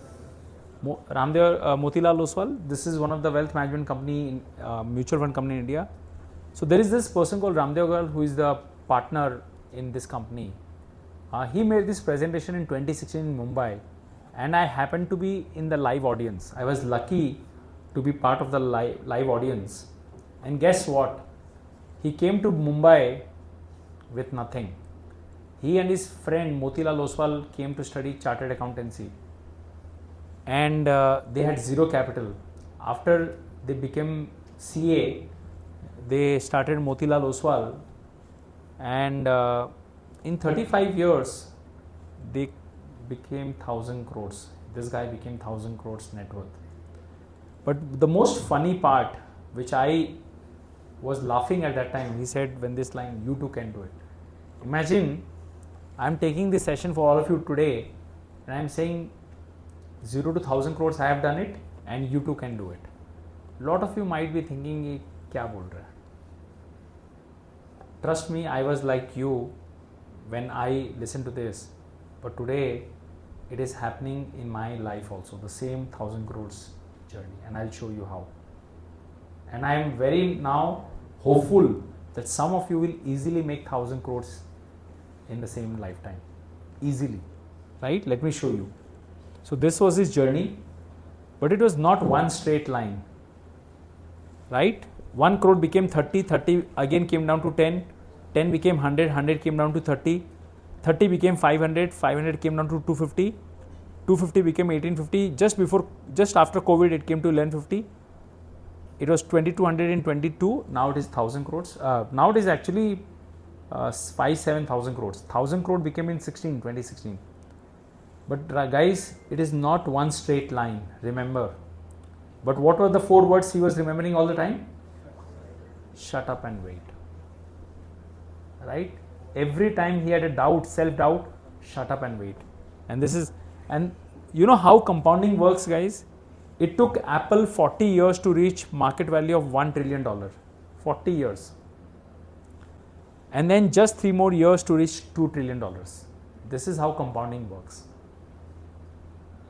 Motilal Oswal. This is one of the wealth management company, mutual fund company in India. So there is this person called Ramdev Agarwal who is the partner in this company. He made this presentation in 2016 in Mumbai, and I happened to be in the live audience. I was lucky to be part of the live audience. And guess what? He came to Mumbai with nothing. He and his friend Motilal Oswal came to study chartered accountancy, and they had zero capital. After they became CA, they started Motilal Oswal, and in 35 years they became 1,000 crores. This guy became 1,000 crores net worth. But the most funny part, which I was laughing at that time, he said when this line, "You too can do it." Imagine I'm taking this session for all of you today and I'm saying 0 to 1,000 crores I have done it and you too can do it. A lot of you might be thinking, "Ye kya bol raha hai?" Trust me, I was like you when I listened to this, but today it is happening in my life also, the same 1,000 crores journey, and I'll show you how. And I am very now hopeful that some of you will easily make 1,000 crores in the same lifetime, easily, right? Let me show you. So this was his journey, but it was not one straight line, right? 1 crore became 30, 30 again came down to 10, 10 became 100, 100 came down to 30, 30 became 500, 500 came down to 250, 250 became 1850, just after COVID it came to 1150, it was 2200 in 22, now it is 1,000 crores, now it is actually 7,000 crores, 1,000 crore became in 2016. But guys, it is not one straight line, remember. But what were the 4 words he was remembering all the time? Shut up and wait. Right? Every time he had a doubt, self-doubt, shut up and wait. And this is, and you know how compounding works, guys? It took Apple 40 years to reach market value of $1 trillion. 40 years. And then just 3 more years to reach $2 trillion. This is how compounding works.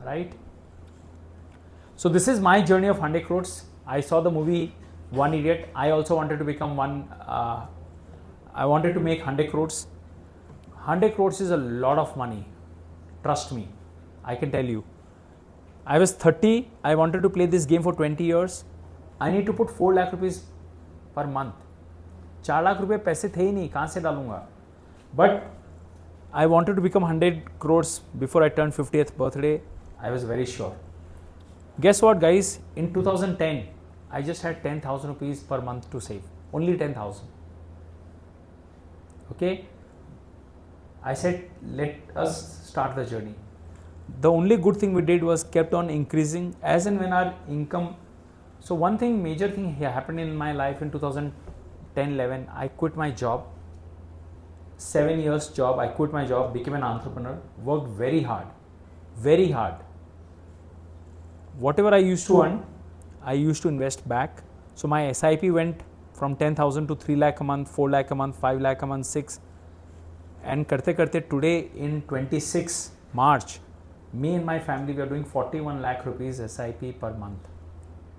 Right? So this is my journey of 100 crores. I saw the movie One Idiot. I also wanted to become I wanted to make 100 crores. 100 crores is a lot of money. Trust me, I can tell you. I was 30. I wanted to play this game for 20 years. I need to put 4 lakh rupees per month. 4 lakh रुपए पैसे थे ही नहीं, कहाँ से डालूंगा? But I wanted to become 100 crores before I turned 50th birthday. I was very sure. Guess what, guys? In 2010, I just had 10,000 rupees per month to save. Only 10,000. Okay? I said, let us start the journey. The only good thing we did was kept on increasing as and when our income. So one thing, major thing happened in my life in 2010-11. I quit my job. 7 years job. I quit my job, became an entrepreneur, worked very hard. Very hard. Whatever I used to earn, I used to invest back. So my SIP went from 10,000 to 3 lakh a month, 4 lakh a month, 5 lakh a month, 6. And karte today in 26 March, me and my family, we are doing 41 lakh rupees SIP per month.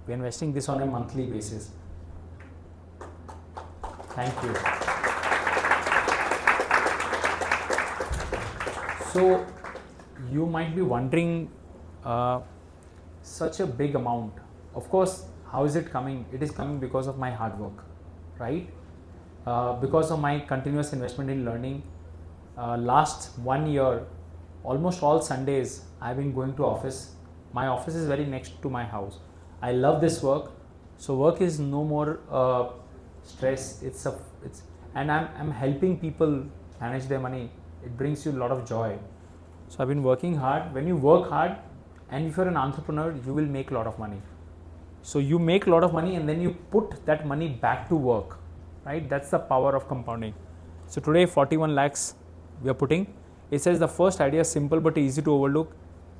We are investing this on a monthly basis. Thank you. So you might be wondering, such a big amount. Of course, how is it coming? It is coming because of my hard work, right? Because of my continuous investment in learning. Last 1 year, almost all Sundays, I've been going to office. My office is very next to my house. I love this work. So work is no more stress. And I'm helping people manage their money. It brings you a lot of joy. So I've been working hard. When you work hard, and if you're an entrepreneur, you will make a lot of money. So you make a lot of money and then you put that money back to work, right? That's the power of compounding. So today 41 lakhs we are putting. It says the first idea, simple but easy to overlook,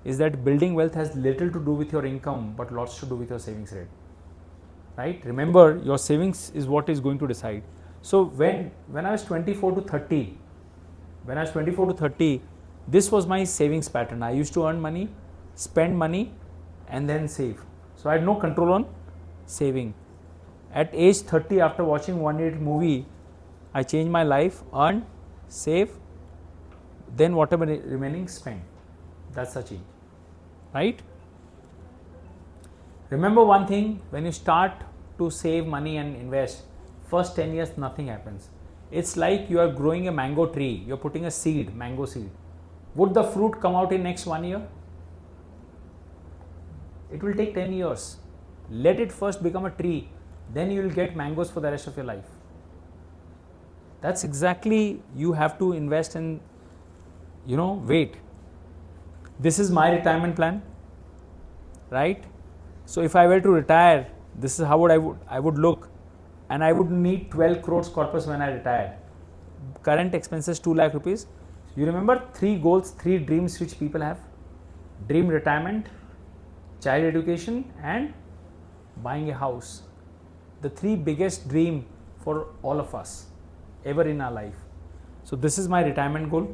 is that building wealth has little to do with your income but lots to do with your savings rate, right? Remember, your savings is what is going to decide. So when I was 24 to 30, this was my savings pattern. I used to earn money, spend money, and then save. So I had no control on saving. At age 30, after watching One Idiot movie, I changed my life, earn, save, then whatever remaining, spend. That's the change, right? Remember one thing, when you start to save money and invest, first 10 years nothing happens. It's like you are growing a mango tree. You're putting a seed, mango seed. Would the fruit come out in next 1 year? It will take 10 years. Let it first become a tree. Then you will get mangoes for the rest of your life. That's exactly, you have to invest in, wait. This is my retirement plan, right? So if I were to retire, this is how I would look, and I would need 12 crores corpus when I retire. Current expenses 2 lakh rupees. You remember 3 goals, 3 dreams which people have: dream retirement, child education, and buying a house. The 3 biggest dream for all of us ever in our life. So this is my retirement goal,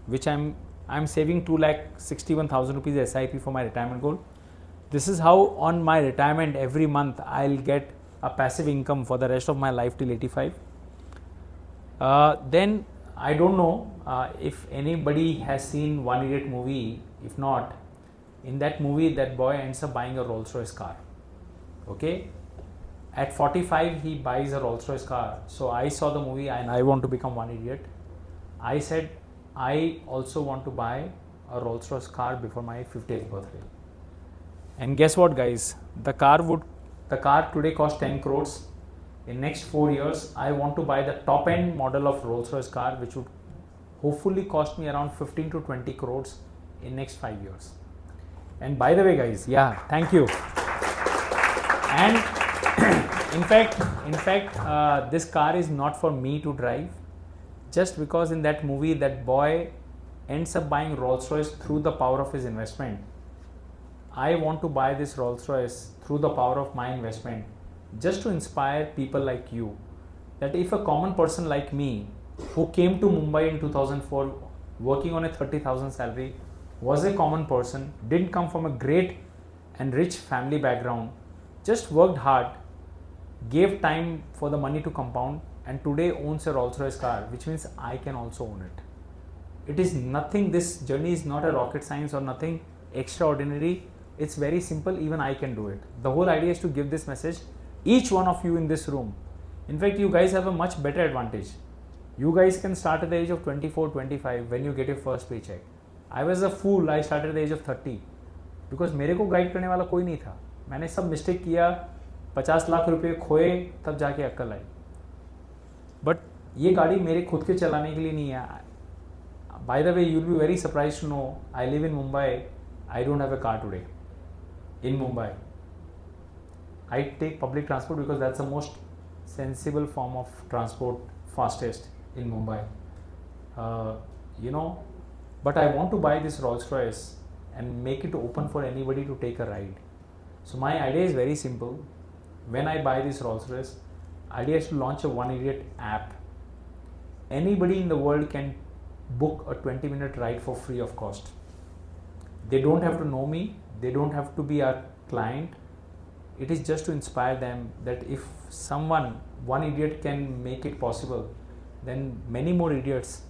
which I'm saving 2,61,000 rupees SIP for my retirement goal. This is how on my retirement every month I'll get a passive income for the rest of my life till 85. Then I don't know if anybody has seen One Idiot movie. If not, in that movie that boy ends up buying a Rolls Royce car. Okay, at 45 he buys a Rolls Royce car. So I saw the movie and I want to become one idiot. I said I also want to buy a Rolls Royce car before my 50th birthday. And guess what, guys? The car today costs 10 crores. In next 4 years, I want to buy the top end model of Rolls Royce car, which would hopefully cost me around 15 to 20 crores in next 5 years. And by the way, guys, thank you. And in fact, this car is not for me to drive, just because in that movie that boy ends up buying Rolls Royce through the power of his investment. I want to buy this Rolls Royce through the power of my investment, just to inspire people like you, that if a common person like me, who came to Mumbai in 2004 working on a 30,000 salary, was a common person, didn't come from a great and rich family background, just worked hard, gave time for the money to compound, and today owns a Rolls Royce car, which means I can also own it. It is nothing, this journey is not a rocket science or nothing extraordinary. It's very simple, even I can do it. The whole idea is to give this message, each one of you in this room. In fact, you guys have a much better advantage. You guys can start at the age of 24, 25 when you get your first paycheck. I was a fool, I started at the age of 30 because मेरे को guide करने वाला कोई नहीं था. मैंने सब mistake किया, 50 लाख रुपए खोए, तब जाके अक्ल आई. बट ये गाड़ी मेरे खुद के चलाने के लिए नहीं है. By the way, you'll be very surprised to know I live in Mumbai. I don't have a car today in Mumbai. I take public transport because that's the most sensible form of transport, fastest in Mumbai. But I want to buy this Rolls Royce and make it open for anybody to take a ride. So my idea is very simple. When I buy this Rolls Royce, idea is to launch a One Idiot app. Anybody in the world can book a 20-minute ride for free of cost. They don't have to know me. They don't have to be our client. It is just to inspire them that if someone, one idiot can make it possible, then many more idiots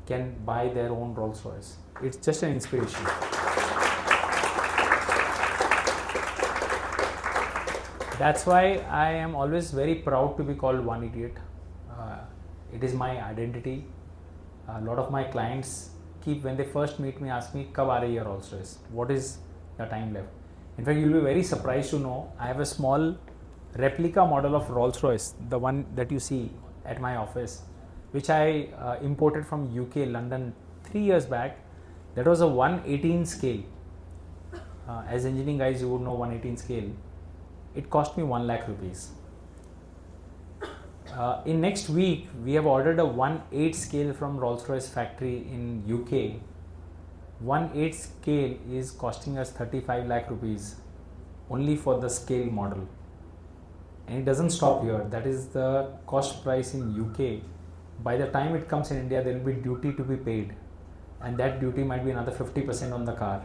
can buy their own Rolls Royce. It's just an inspiration. That's why I am always very proud to be called One Idiot. It is my identity. A lot of my clients when they first meet me, ask me, "Kab aa rahi hai Rolls Royce? What is the time left?" In fact, you'll be very surprised to know I have a small replica model of Rolls Royce, the one that you see at my office, which I imported from UK, London 3 years back. That was a 118 scale. As engineering guys, you would know 118 scale. It cost me 1 lakh rupees. In next week, we have ordered a 1/8 scale from Rolls Royce factory in UK. 1/8 scale is costing us 35 lakh rupees only for the scale model. And it doesn't stop here. That is the cost price in UK. By the time it comes in India, there will be duty to be paid. And that duty might be another 50% on the car.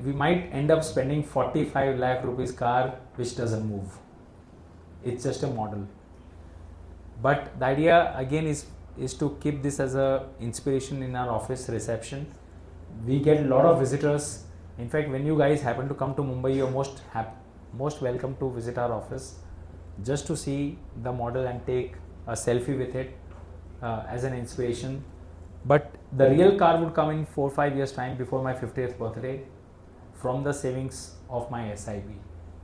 We might end up spending 45 lakh rupees car which doesn't move. It's just a model. But the idea again is to keep this as a inspiration in our office reception. We get a lot of visitors. In fact, when you guys happen to come to Mumbai, you're most welcome to visit our office just to see the model and take a selfie with it as an inspiration. But the real car would come in 4-5 years time before my 50th birthday from the savings of my SIP.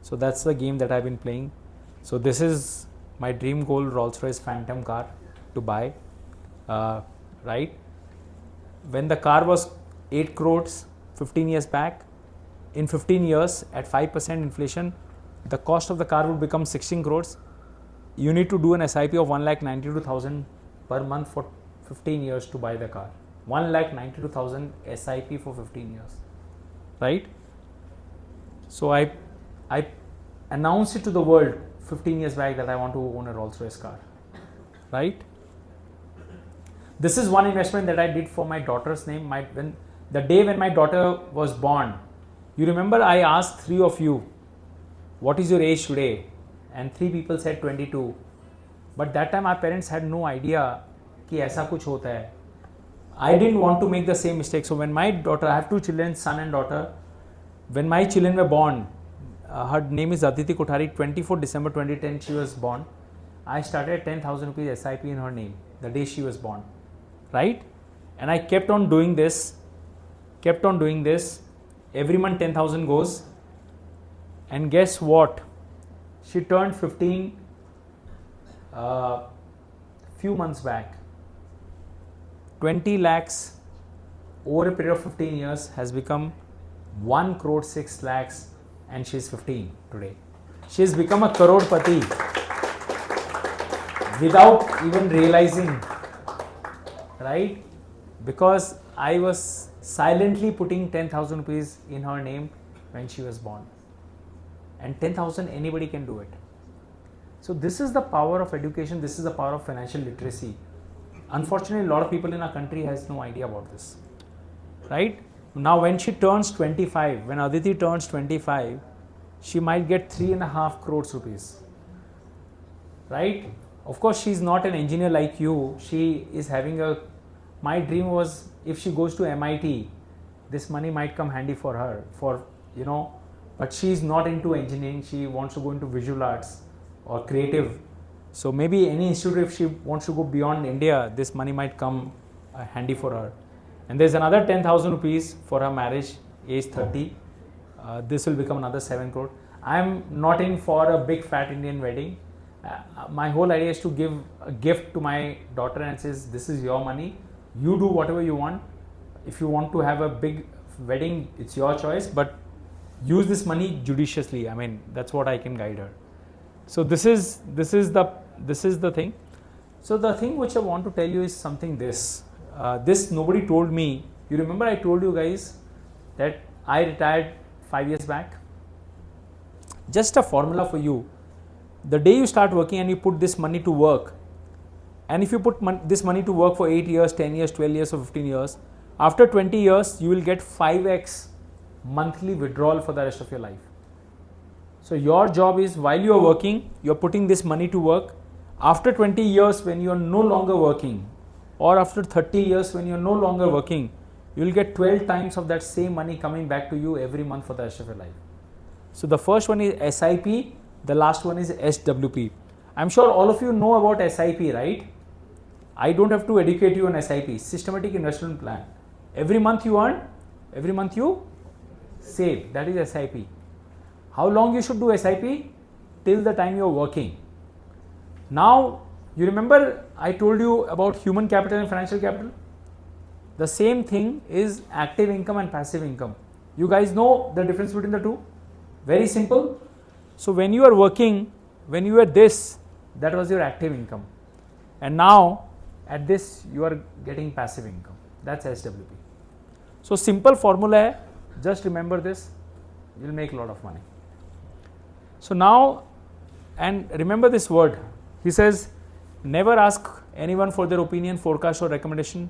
So that's the game that I've been playing. So this is my dream goal, Rolls-Royce Phantom car to buy, right? When the car was 8 crores 15 years back, in 15 years at 5% inflation, the cost of the car would become 16 crores. You need to do an SIP of 1,92,000 per month for 15 years to buy the car. 1,92,000 SIP for 15 years, right? So I announced it to the world 15 years back that I want to own a Rolls-Royce car, right? This is one investment that I did for my daughter's name. The day when my daughter was born, you remember I asked 3 of you, what is your age today? And 3 people said 22. But that time our parents had no idea कि ऐसा कुछ होता है. I didn't want to make the same mistake. So when my daughter, I have 2 children, son and daughter. When my children were born, her name is Aditi Kothari, 24 December 2010 she was born. I started 10,000 rupees SIP in her name the day she was born, right? And I kept on doing this. Every month 10,000 goes. And guess what? She turned 15 few months back. 20 lakhs over a period of 15 years has become 1 crore 6 lakhs, and she is 15 today. She has become a crorepati without even realizing, right? Because I was silently putting 10,000 rupees in her name when she was born. And 10,000, anybody can do it. So this is the power of education. This is the power of financial literacy. Unfortunately, a lot of people in our country has no idea about this, right? Now when she turns 25, when Aditi turns 25, she might get 3.5 crores rupees, right? Of course, she is not an engineer like you. She is having my dream was if she goes to MIT, this money might come handy for her, but she is not into engineering. She wants to go into visual arts or creative. So maybe any institute, if she wants to go beyond India, this money might come handy for her. And there's another 10,000 rupees for her marriage, age 30. This will become another 7 crore. I'm not in for a big fat Indian wedding. My whole idea is to give a gift to my daughter and says, this is your money. You do whatever you want. If you want to have a big wedding, it's your choice, but use this money judiciously. I mean, that's what I can guide her. So this is the thing. So the thing which I want to tell you is something this nobody told me. You remember I told you guys that I retired 5 years back. Just a formula for you. The day you start working and you put this money to work, and if you put this money to work for 8 years, 10 years, 12 years or 15 years, after 20 years you will get 5x monthly withdrawal for the rest of your life. So your job is, while you are working, you are putting this money to work. After 20 years when you are no longer working, or after 30 years when you are no longer working, you will get 12 times of that same money coming back to you every month for the rest of your life. So the first one is SIP, the last one is SWP. I'm sure all of you know about SIP, right? I don't have to educate you on SIP, systematic investment plan. Every month you earn, every month you save, that is SIP. How long you should do SIP? Till the time you are working. Now, you remember I told you about human capital and financial capital? The same thing is active income and passive income. You guys know the difference between the two? Very simple. So when you are working, when you are this, that was your active income. And now at this you are getting passive income. That's SWP. So simple formula hai, just remember this, you will make a lot of money. So now, and remember this word, he says, never ask anyone for their opinion, forecast or recommendation.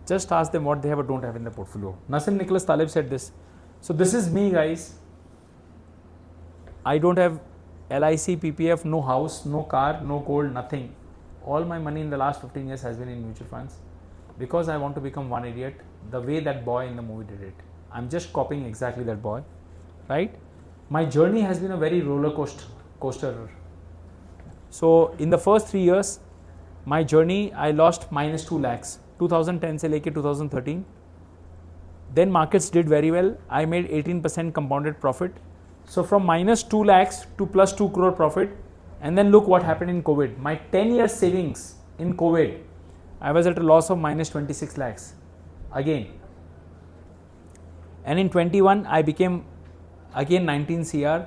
Just ask them what they have or don't have in the portfolio. Nassim Nicholas Taleb said this. So this is me, guys. I don't have LIC, PPF, no house, no car, no gold, nothing. All my money in the last 15 years has been in mutual funds because I want to become one idiot the way that boy in the movie did it. I'm just copying exactly that boy, right? My journey has been a very roller coaster. So in the first 3 years, my journey, I lost minus 2 lakhs 2010 से लेके 2013. Then markets did very well. I made 18% compounded profit. So from minus 2 lakhs to plus 2 crore profit. And then look what happened in COVID. My 10-year savings in COVID, I was at a loss of minus 26 lakhs again. And in 21, I became again 19 CR.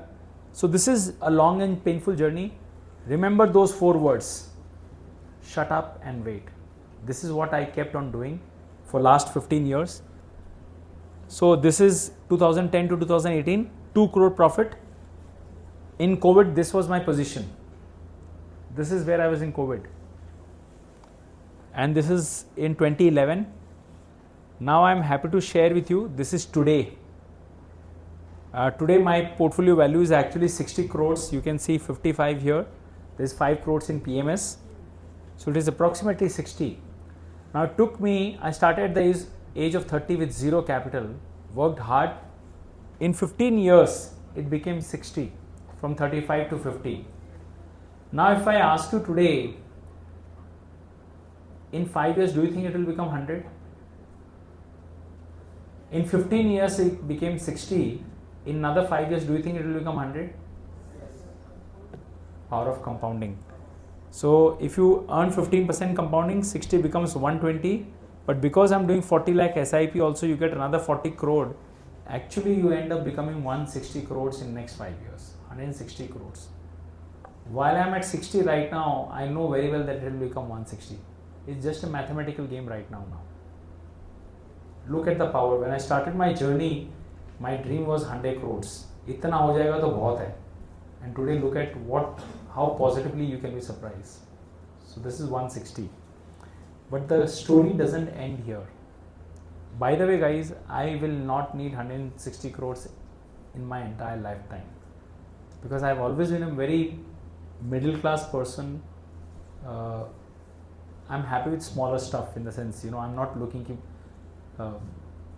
So this is a long and painful journey. Remember those 4 words: shut up and wait. This is what I kept on doing for last 15 years. So this is 2010 to 2018, 2 crore profit. In COVID, this was my position. This is where I was in COVID. And this is in 2011. Now I am happy to share with you, this is today. Today my portfolio value is actually 60 crores. You can see 55 here. There is 5 crores in PMS. So it is approximately 60. Now it took me, I started at the age of 30 with zero capital, worked hard. In 15 years, it became 60, from 35 to 50. Now if I ask you today, in 5 years, do you think it will become 100? In 15 years, it became 60. In another 5 years, do you think it will become 100? Power of compounding. So if you earn 15% compounding, 60 becomes 120. But because I'm doing 40 lakh SIP also, you get another 40 crore. Actually, you end up becoming 160 crores in next 5 years. 160 crores. While I'm at 60 right now, I know very well that it will become 160. It's just a mathematical game right now. Look at the power. When I started my journey, my dream was 100 crores. इतना हो जाएगा तो बहुत है. And today look at how positively you can be surprised. So this is 160. But the story doesn't end here. By the way guys, I will not need 160 crores in my entire lifetime. Because I've always been a very middle class person. I'm happy with smaller stuff in the sense, I'm not looking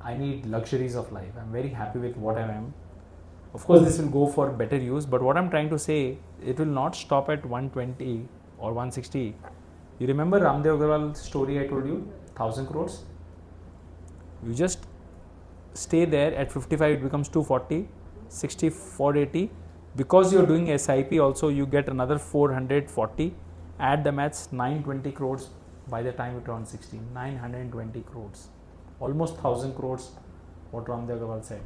I need luxuries of life. I'm very happy with what I am. Of course, this will go for better use, but what I'm trying to say, it will not stop at 120 or 160. You remember Ramdev Agarwal's story I told you, 1000 crores? You just stay there at 55, it becomes 240, 60, 480. Because you're doing SIP also, you get another 440. Add the maths, 920 crores by the time you turn 60. 920 crores. Almost 1000 crores, what Ramdev Agarwal said.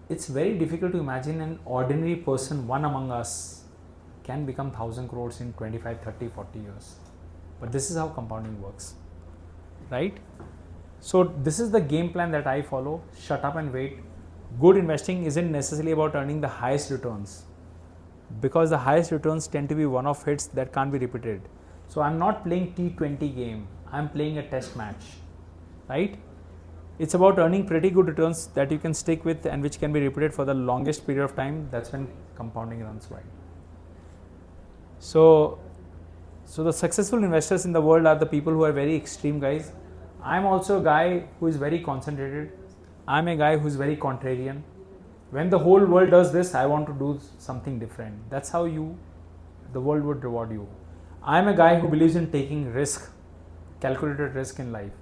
It's very difficult to imagine an ordinary person, one among us, can become 1000 crores in 25, 30, 40 years. But this is how compounding works, right? So this is the game plan that I follow. Shut up and wait. Good investing isn't necessarily about earning the highest returns, because the highest returns tend to be one-off hits that can't be repeated. So I'm not playing T20 game. I'm playing a test match, right? It's about earning pretty good returns that you can stick with and which can be repeated for the longest period of time. That's when compounding runs wild. So the successful investors in the world are the people who are very extreme guys. I'm also a guy who is very concentrated. I'm a guy who is very contrarian. When the whole world does this, I want to do something different. That's how the world would reward you. I'm a guy who believes in taking risk, calculated risk in life.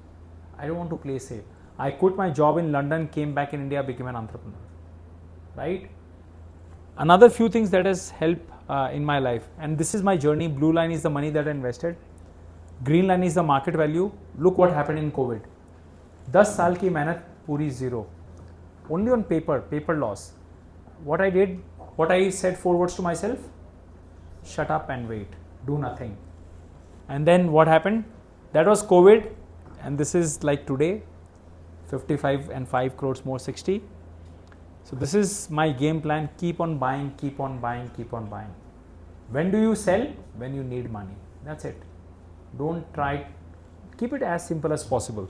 I don't want to play safe. I quit my job in London, came back in India, became an entrepreneur, right? Another few things that has helped in my life, and this is my journey. Blue line is the money that I invested. Green line is the market value. Look what happened in COVID. 10 साल की मेहनत पूरी zero. Only on paper loss. What I did, what I said 4 words to myself: shut up and wait, do nothing. And then what happened? That was COVID, and this is like today, 55 and 5 crores more, 60. So this is my game plan. Keep on buying, keep on buying, keep on buying. When do you sell? When you need money. That's it. Don't try, keep it as simple as possible.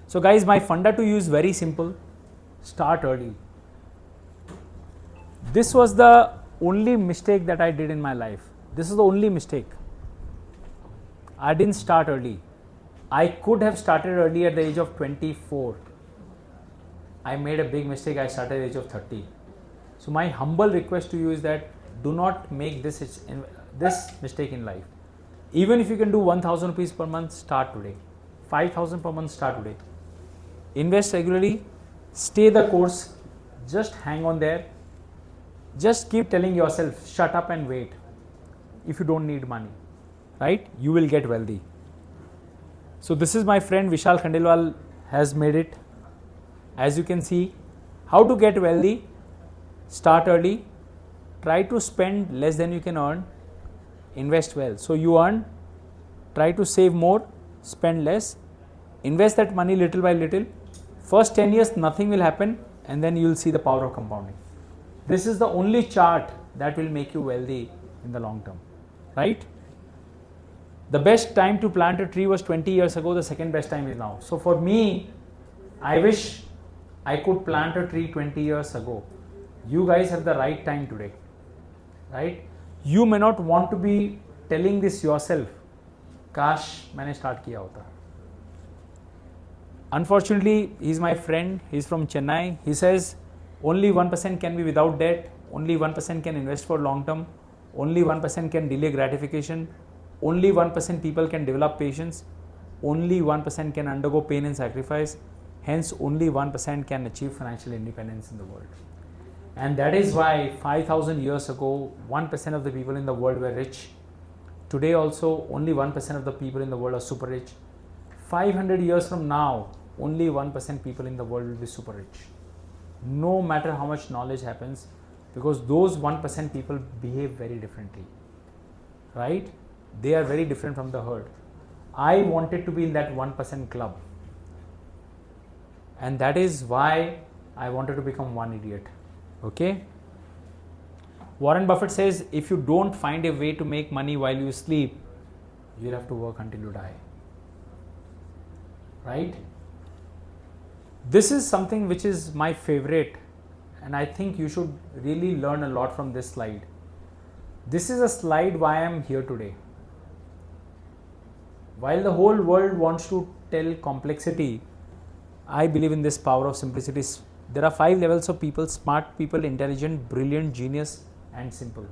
So guys, my funda to you is very simple. Start early. This was the only mistake that I did in my life. This is the only mistake. I didn't start early. I could have started early at the age of 24. I made a big mistake. I started at the age of 30. So my humble request to you is that do not make this this mistake in life. Even if you can do 1000 rupees per month, start today. 5000 per month, start today. Invest regularly, stay the course, just hang on there. Just keep telling yourself, shut up and wait. If you don't need money, right? You will get wealthy. So this is my friend Vishal Khandelwal has made it. As you can see, how to get wealthy. Start early, try to spend less than you can earn, invest well. So you earn, try to save more, spend less, invest that money little by little. First 10 years nothing will happen, and then you will see the power of compounding. This is the only chart that will make you wealthy in the long term, right? The best time to plant a tree was 20 years ago, the second best time is now. So for me, I wish I could plant a tree 20 years ago. You guys have the right time today, right? You may not want to be telling this yourself, kash maine start kiya hota. Unfortunately, he's my friend, he's from Chennai. He says only 1% can be without debt, only 1% can invest for long term, only 1% can delay gratification, only 1% people can develop patience, only 1% can undergo pain and sacrifice, hence only 1% can achieve financial independence in the world. And that is why 5000 years ago, 1% of the people in the world were rich. Today also, only 1% of the people in the world are super rich. 500 years from now, only 1% people in the world will be super rich. No matter how much knowledge happens, because those 1% people behave very differently, right? They are very different from the herd. I wanted to be in that 1% club. And that is why I wanted to become one idiot. Okay? Warren Buffett says, if you don't find a way to make money while you sleep, you'll have to work until you die. Right? This is something which is my favorite, and I think you should really learn a lot from this slide. This is a slide why I am here today. While the whole world wants to tell complexity, I believe in this power of simplicity. There are 5 levels of people: smart people, intelligent, brilliant, genius, and simple.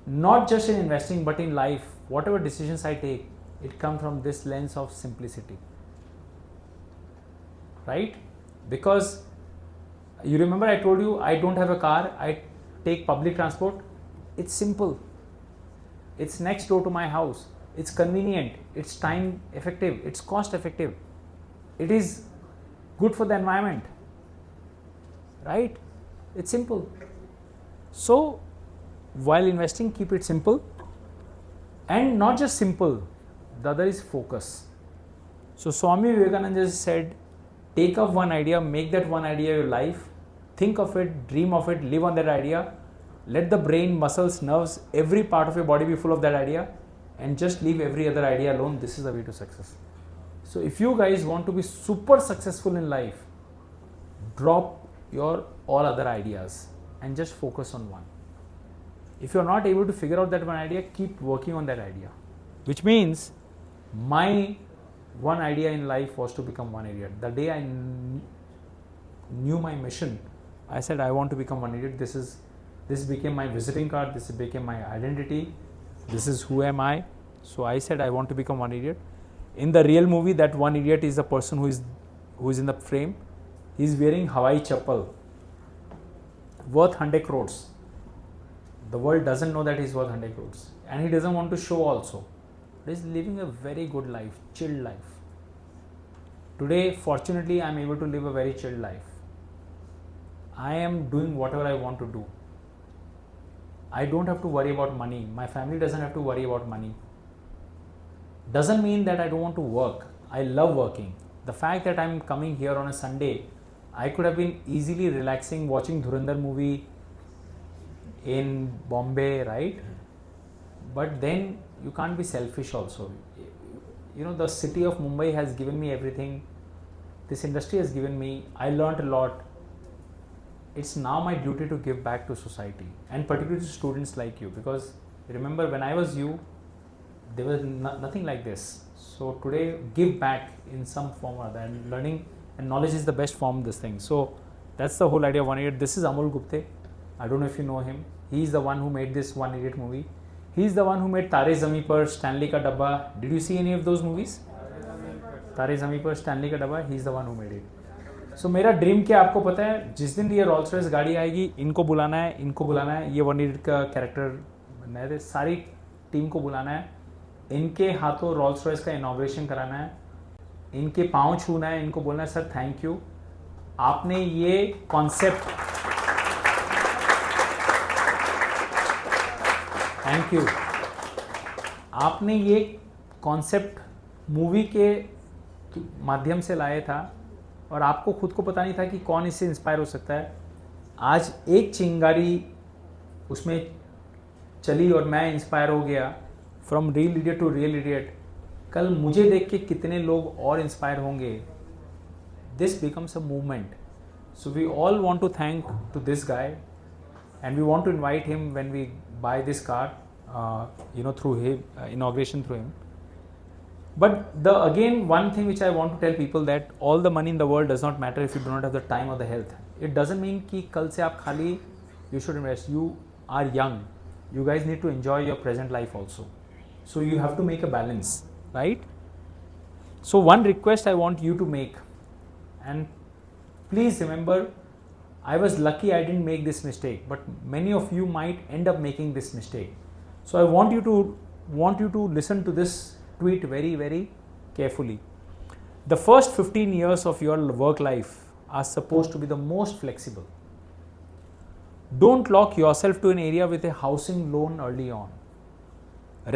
Not just in investing, but in life. Whatever decisions I take, it comes from this lens of simplicity. Right? Because you remember I told you I don't have a car, I take public transport. It's simple. It's next door to my house. It's convenient. It's time effective. It's cost effective. It is good for the environment. Right? It's simple. So while investing, keep it simple, and not just simple. The other is focus. So Swami Vivekananda just said, take up one idea, make that one idea your life, think of it, dream of it, live on that idea, let the brain, muscles, nerves, every part of your body be full of that idea, and just leave every other idea alone. This is the way to success. So if you guys want to be super successful in life, drop your all other ideas and just focus on one. If you are not able to figure out that one idea, keep working on that idea. Which means my one idea in life was to become one idiot. The day I knew my mission, I said I want to become one idiot. This became my visiting card. This became my identity. This is who am I. So I said I want to become one idiot. In the real movie, that one idiot is the person who is in the frame. He is wearing Hawaii chappal, worth 100 crores. The world doesn't know that he is worth 100 crores, and he doesn't want to show also. He is living a very good life, chilled life. Today, fortunately, I am able to live a very chilled life. I am doing whatever I want to do. I don't have to worry about money. My family doesn't have to worry about money. Doesn't mean that I don't want to work. I love working. The fact that I am coming here on a Sunday, I could have been easily relaxing, watching Dhurandhar movie in Bombay, right? But then you can't be selfish also. You know, the city of Mumbai has given me everything. This industry has given me. I learned a lot. It's now my duty to give back to society, and particularly to students like you, because remember when I was you, there was nothing like this. So today, give back in some form or other, and learning and knowledge is the best form of this thing. So that's the whole idea of One Idiot. This is Amol Gupte. I don't know if you know him. He is the one who made this One Idiot movie. He's the one who made Tare Zameen Par, Stanley Ka Dabba. Did you see any of those movies? Tare Zameen Par, Stanley Ka Dabba. He's the one who made it. So मेरा dream क्या आपको पता है? जिस दिन ये Rolls Royce गाड़ी आएगी, इनको बुलाना है, इनको बुलाना है, ये 1 इडियट का कैरेक्टर बनना है, सारी टीम को बुलाना है, इनके हाथों रोल्स रॉयस का इनॉग्रेशन कराना है, इनके पाँव छूना है, इनको बोलना है सर थैंक यू, आपने ये कॉन्सेप्ट, थैंक यू, आपने ये कॉन्सेप्ट मूवी के माध्यम से लाया था और आपको खुद को पता नहीं था कि कौन इससे इंस्पायर हो सकता है. आज एक चिंगारी उसमें चली और मैं इंस्पायर हो गया from real idiot to real idiot. कल मुझे देख के कितने लोग और इंस्पायर होंगे. This becomes a movement. So we all want to thank to this guy and we want to invite him when we buy this car, through him, inauguration through him. But again, one thing which I want to tell people, that all the money in the world does not matter if you do not have the time or the health. It doesn't mean कि कल से आप खाली you should invest. You are young. You guys need to enjoy your present life also. So you have to make a balance, right? So one request I want you to make, and please remember, I was lucky I didn't make this mistake, but many of you might end up making this mistake. So I want you to listen to this tweet very, very carefully. The first 15 years of your work life are supposed to be the most flexible. Don't lock yourself to an area with a housing loan early on.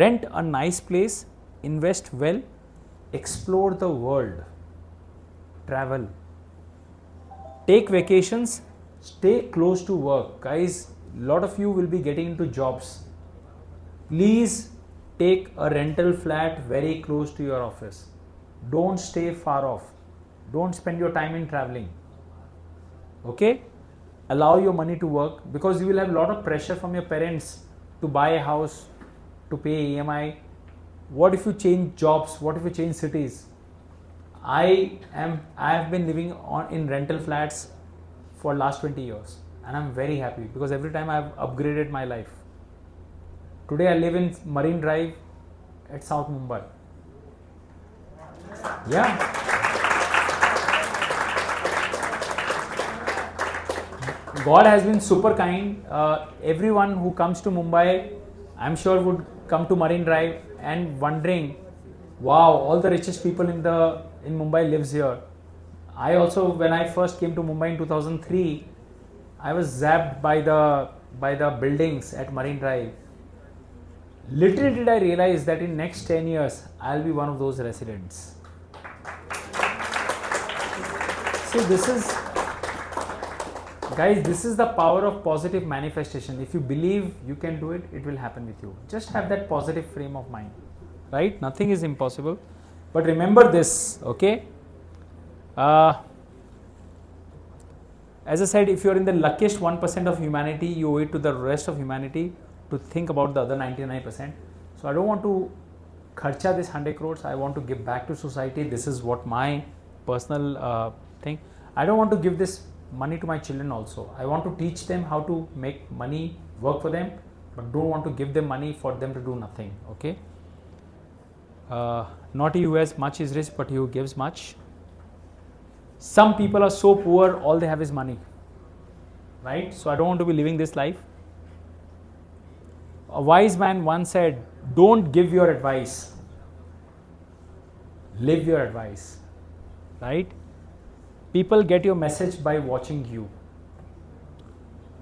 Rent a nice place, invest well, explore the world, travel, take vacations, stay close to work. Guys, a lot of you will be getting into jobs. Please take a rental flat very close to your office. Don't stay far off. Don't spend your time in traveling. Okay? Allow your money to work, because you will have a lot of pressure from your parents to buy a house, to pay EMI. What if you change jobs? What if you change cities? I have been living in rental flats for last 20 years, and I'm very happy because every time I've upgraded my life. Today I live in Marine Drive at South Mumbai. Yeah. God has been super kind. Everyone who comes to Mumbai, I'm sure, would come to Marine Drive and wondering, wow, all the richest people in Mumbai lives here. I also, when I first came to Mumbai in 2003, I was zapped by the buildings at Marine Drive. Little did I realize that in next 10 years, I'll be one of those residents. See, this is the power of positive manifestation. If you believe you can do it, it will happen with you. Just have that positive frame of mind, right? Nothing is impossible. But remember this, okay? As I said, if you are in the luckiest 1% of humanity, you owe it to the rest of humanity to think about the other 99%. So I don't want to kharcha this 100 crores. I want to give back to society. This is what my personal thing. I don't want to give this money to my children also. I want to teach them how to make money work for them, but don't want to give them money for them to do nothing. Okay? Not he who has much is rich, but he who gives much. Some people are so poor, all they have is money, right? So I don't want to be living this life. A wise man once said, don't give your advice, live your advice, right? People get your message by watching you.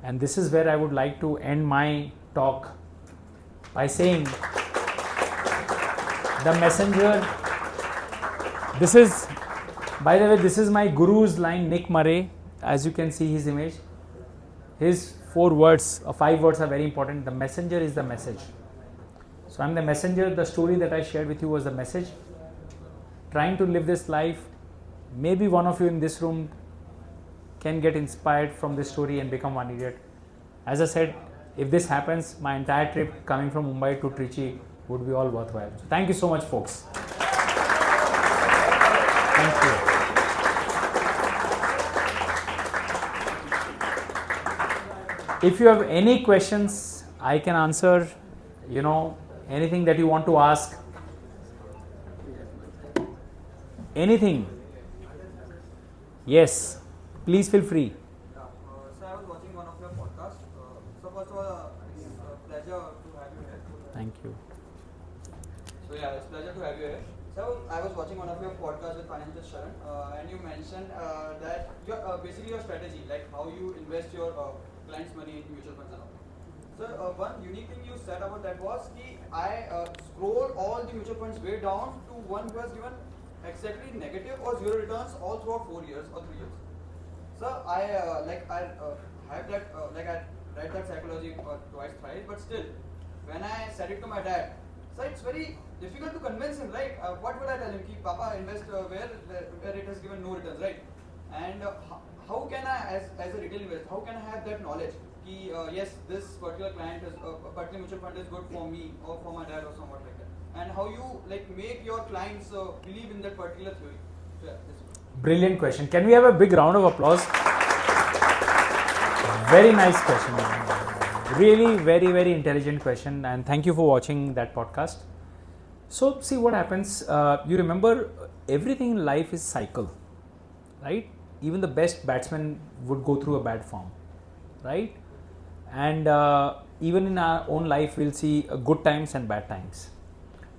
And this is where I would like to end my talk by saying, the messenger, this is, by the way, this is my guru's line, Nick Murray. As you can see his image, his 4 words or 5 words are very important. The messenger is the message. So I'm the messenger. The story that I shared with you was the message. Trying to live this life. Maybe one of you in this room can get inspired from this story and become one idiot. As I said, if this happens, my entire trip coming from Mumbai to Trichy would be all worthwhile. So thank you so much, folks. Thank you. If you have any questions, I can answer anything that you want to ask, anything. Yes, please feel free. So I was watching one of your podcasts. So first of all, it's a pleasure to have you here. Thank you. So yeah, it's a pleasure to have you here. So I was watching one of your podcasts with Financial Sharan, and you mentioned that basically your strategy, like how you invest your clients' money in mutual funds and all. So one unique thing you said about that was that I scroll all the mutual funds way down to one who has given exactly negative or zero returns all throughout 4 years or 3 years. So I have that I read that psychology twice, thrice, but still, when I said it to my dad, so it's very difficult to convince him, right? What would I tell him? Ki Papa, invest where it has given no returns, right? And how can I, as a retail investor, how can I have that knowledge? Ki yes, this particular client is particular mutual fund is good for me or for my dad or somewhat like that. And how you make your clients believe in that particular theory? So, yeah, Brilliant question. Can we have a big round of applause? Very nice question. Really very, very intelligent question, and thank you for watching that podcast. So see what happens. You remember everything in life is cycle, right? Even the best batsman would go through a bad form, right? And even in our own life, we'll see good times and bad times.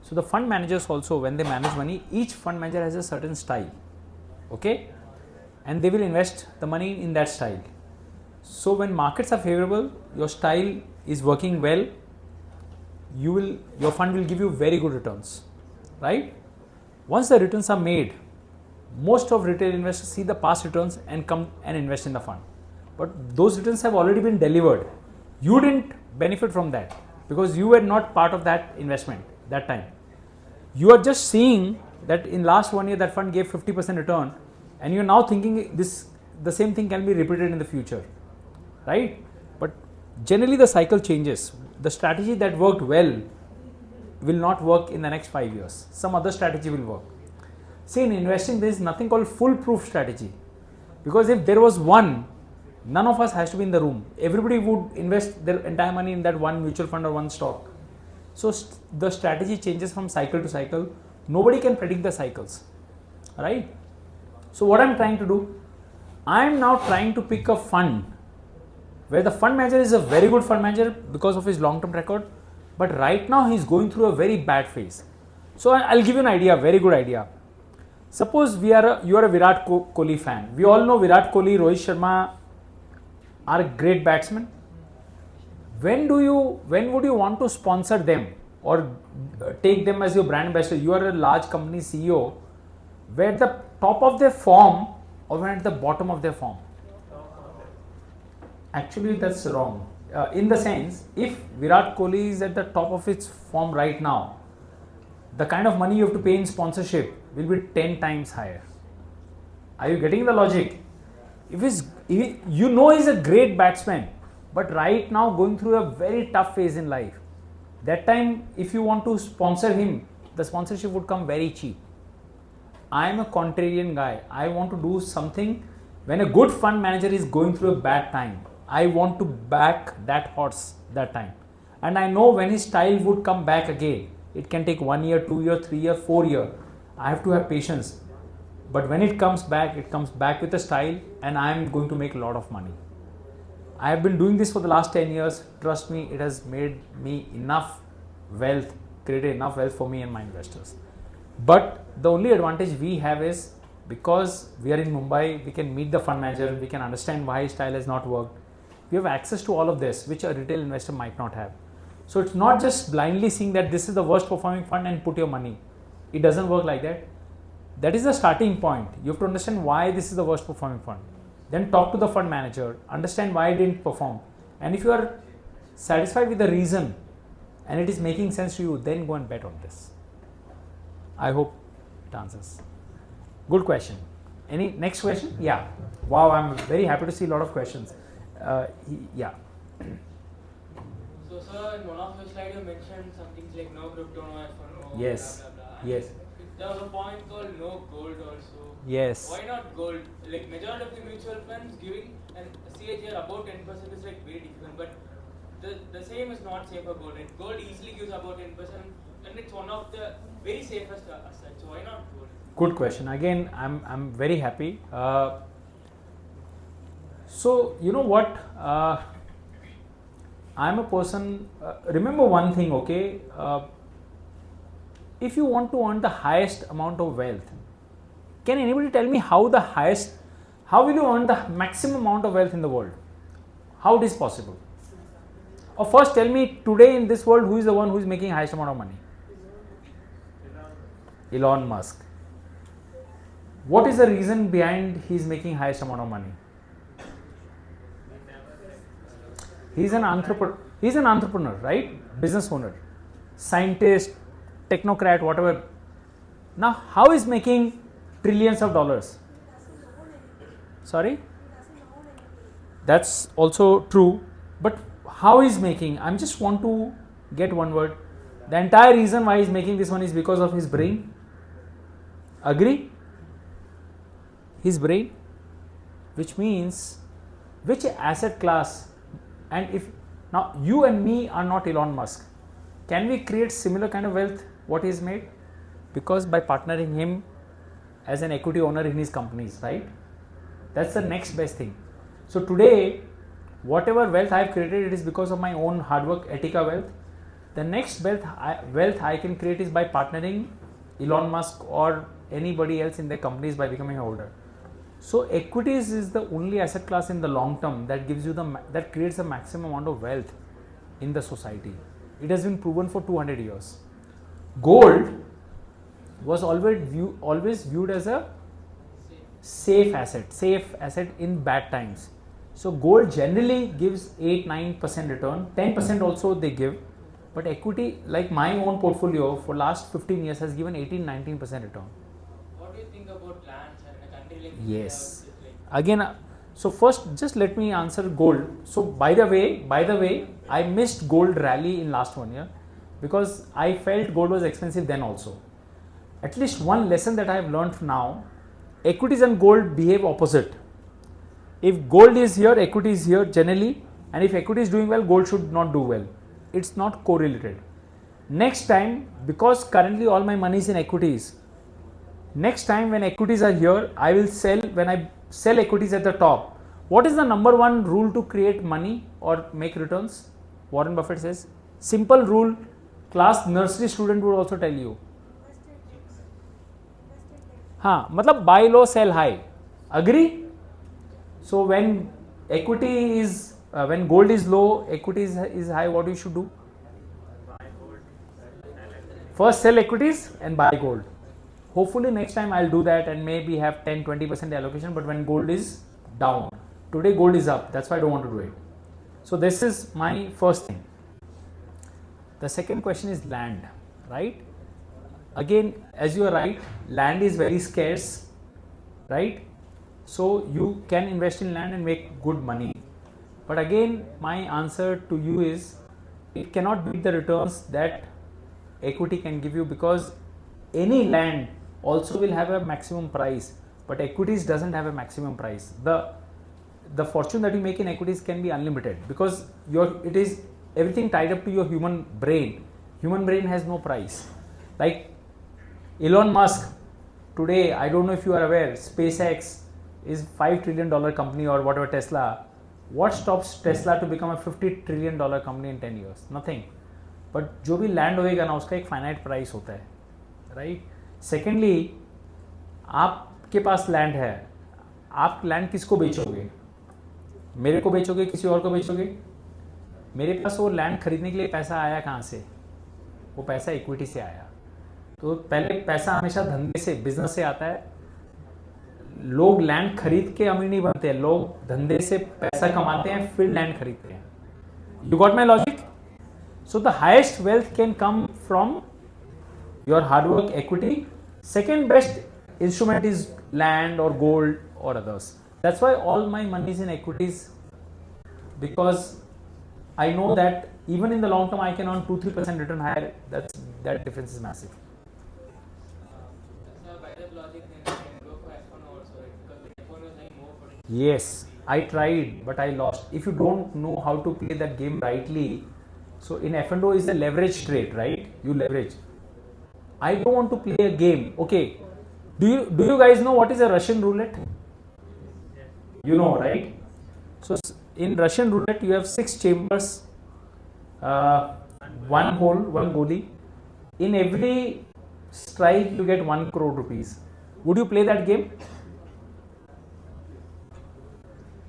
So the fund managers also, when they manage money, each fund manager has a certain style, okay? And they will invest the money in that style. So when markets are favorable, your style is working well, your fund will give you very good returns, right? Once the returns are made, most of retail investors see the past returns and come and invest in the fund. But those returns have already been delivered. You didn't benefit from that because you were not part of that investment that time. You are just seeing that in last 1 year that fund gave 50% return, and you're now thinking the same thing can be repeated in the future, right? But generally the cycle changes. The strategy that worked well will not work in the next 5 years. Some other strategy will work. See, in investing there is nothing called foolproof strategy, because if there was one, none of us has to be in the room. Everybody would invest their entire money in that one mutual fund or one stock. So the strategy changes from cycle to cycle. Nobody can predict the cycles, right? So what I'm trying to do, I'm now trying to pick a fund where the fund manager is a very good fund manager because of his long-term record, but right now he's going through a very bad phase. So I'll give you an idea, very good idea. Suppose you are a Virat Kohli fan. We all know Virat Kohli, Rohit Sharma are great batsmen. When would you want to sponsor them or take them as your brand ambassador? You are a large company CEO, where at the top of their form or when at the bottom of their form? Actually, that's wrong. In the sense, if Virat Kohli is at the top of its form right now, the kind of money you have to pay in sponsorship will be 10 times higher. Are you getting the logic? He's a great batsman, but right now going through a very tough phase in life. That time, if you want to sponsor him, the sponsorship would come very cheap. I am a contrarian guy. I want to do something when a good fund manager is going through a bad time. I want to back that horse that time. And I know when his style would come back again. It can take 1 year, 2 year, 3 year, 4 year. I have to have patience. But when it comes back with a style, and I am going to make a lot of money. I have been doing this for the last 10 years. Trust me, it has made me enough wealth, created enough wealth for me and my investors. But the only advantage we have is because we are in Mumbai, we can meet the fund manager, we can understand why his style has not worked. We have access to all of this, which a retail investor might not have. So it's not just blindly seeing that this is the worst performing fund and put your money. It doesn't work like that. That is the starting point. You have to understand why this is the worst performing fund. Then talk to the fund manager, understand why it didn't perform. And if you are satisfied with the reason and it is making sense to you, then go and bet on this. I hope it answers. Good question. Any next question? Yeah. Wow, I'm very happy to see a lot of questions. Yeah. So, sir, in one of your slides you mentioned some things like no crypto, no F1, no Yes. blah, blah, blah. Yes. There was a point called no gold also. Yes. Why not gold? Majority of the mutual funds giving and CAGR about 10% is very difficult. But the same is not safe for gold. Right? Gold easily gives about 10%, and it's one of the very safest assets. So why not gold? Good question. Again, I'm very happy. So you know what? I'm a person. Remember one thing, okay? If you want to earn the highest amount of wealth, can anybody tell me how will you earn the maximum amount of wealth in the world? How it is possible? Or first tell me today in this world who is the one who is making highest amount of money? Elon Musk. What is the reason behind he is making highest amount of money? He is an entrepreneur, right? Business owner, scientist, technocrat, whatever. Now, how is making trillions of dollars? Sorry? That's also true. But how is making? I just want to get one word. The entire reason why he is making this money is because of his brain. Agree? His brain. Which means, which asset class? And if now you and me are not Elon Musk, can we create similar kind of wealth what he has made? Because by partnering him as an equity owner in his companies, right? That's the next best thing. So today, whatever wealth I have created, it is because of my own hard work, Etika wealth. The next wealth I can create is by partnering Elon Musk or anybody else in their companies by becoming a holder. So equities is the only asset class in the long term that gives you that creates a maximum amount of wealth in the society. It has been proven for 200 years. Gold was always viewed as a safe asset in bad times. So gold generally gives 8-9% return, 10% also they give, but equity, like my own portfolio for last 15 years has given 18-19% return. What do you think about lands and a country like Yes. India, which is like Again, so first just let me answer gold. So by the way, I missed gold rally in last 1 year because I felt gold was expensive then also. At least one lesson that I have learned now, equities and gold behave opposite. If gold is here, equity is here generally, and if equity is doing well, gold should not do well. It's not correlated. Next time, because currently all my money is in equities, next time when equities are here, I will sell, when I sell equities at the top. What is the number one rule to create money or make returns? Warren Buffett says, simple rule, class nursery student would also tell you. हाँ, मतलब buy low, sell high. Agree? So when equity is, when gold is low, equity is high, what you should do? First sell equities and buy gold. Hopefully next time I'll do that and maybe have 10-20% allocation, but when gold is down. Today gold is up, that's why I don't want to do it. So this is my first thing. The second question is land, right? Again, as you are right, land is very scarce, right? So you can invest in land and make good money. But again, my answer to you is, it cannot beat the returns that equity can give you, because any land also will have a maximum price, but equities doesn't have a maximum price. The fortune that you make in equities can be unlimited, because it is everything tied up to your human brain. Human brain has no price. Like Elon Musk, today, I don't know if you are aware, SpaceX is $5 trillion company or whatever, Tesla. What stops Tesla to become a $50 trillion company in 10 years? Nothing. But जो भी land होएगा ना, उसका एक finite price होता है, right? Secondly, आपके पास land है, आप land किसको बेचोगे? मेरे को बेचोगे, किसी और को बेचोगे? मेरे पास वो land खरीदने के लिए पैसा आया कहाँ से? वो पैसा equity से आया. तो पहले पैसा हमेशा धंधे से, बिजनेस से आता है. लोग लैंड खरीद के अमीर नहीं बनते हैं, लोग धंधे से पैसा कमाते हैं फिर लैंड खरीदते हैं. You got my logic? So the highest wealth can come from your hard work, equity. Second best instrument is land or gold or others. That's why all my money is in equities, because I know that even in the long term I can earn 2-3% return higher. That difference is massive. So by that logic, then you can go for F1 also, right? Because F1 was like more for Yes. I tried, but I lost. If you don't know how to play that game rightly, so in F&O is a leverage trade, right? You leverage. I don't want to play a game. Okay. Do you guys know what is a Russian roulette? You know, right? So in Russian roulette, you have 6 chambers, uh, one hole, one goalie. In every strike, you get 1 crore rupees. Would you play that game?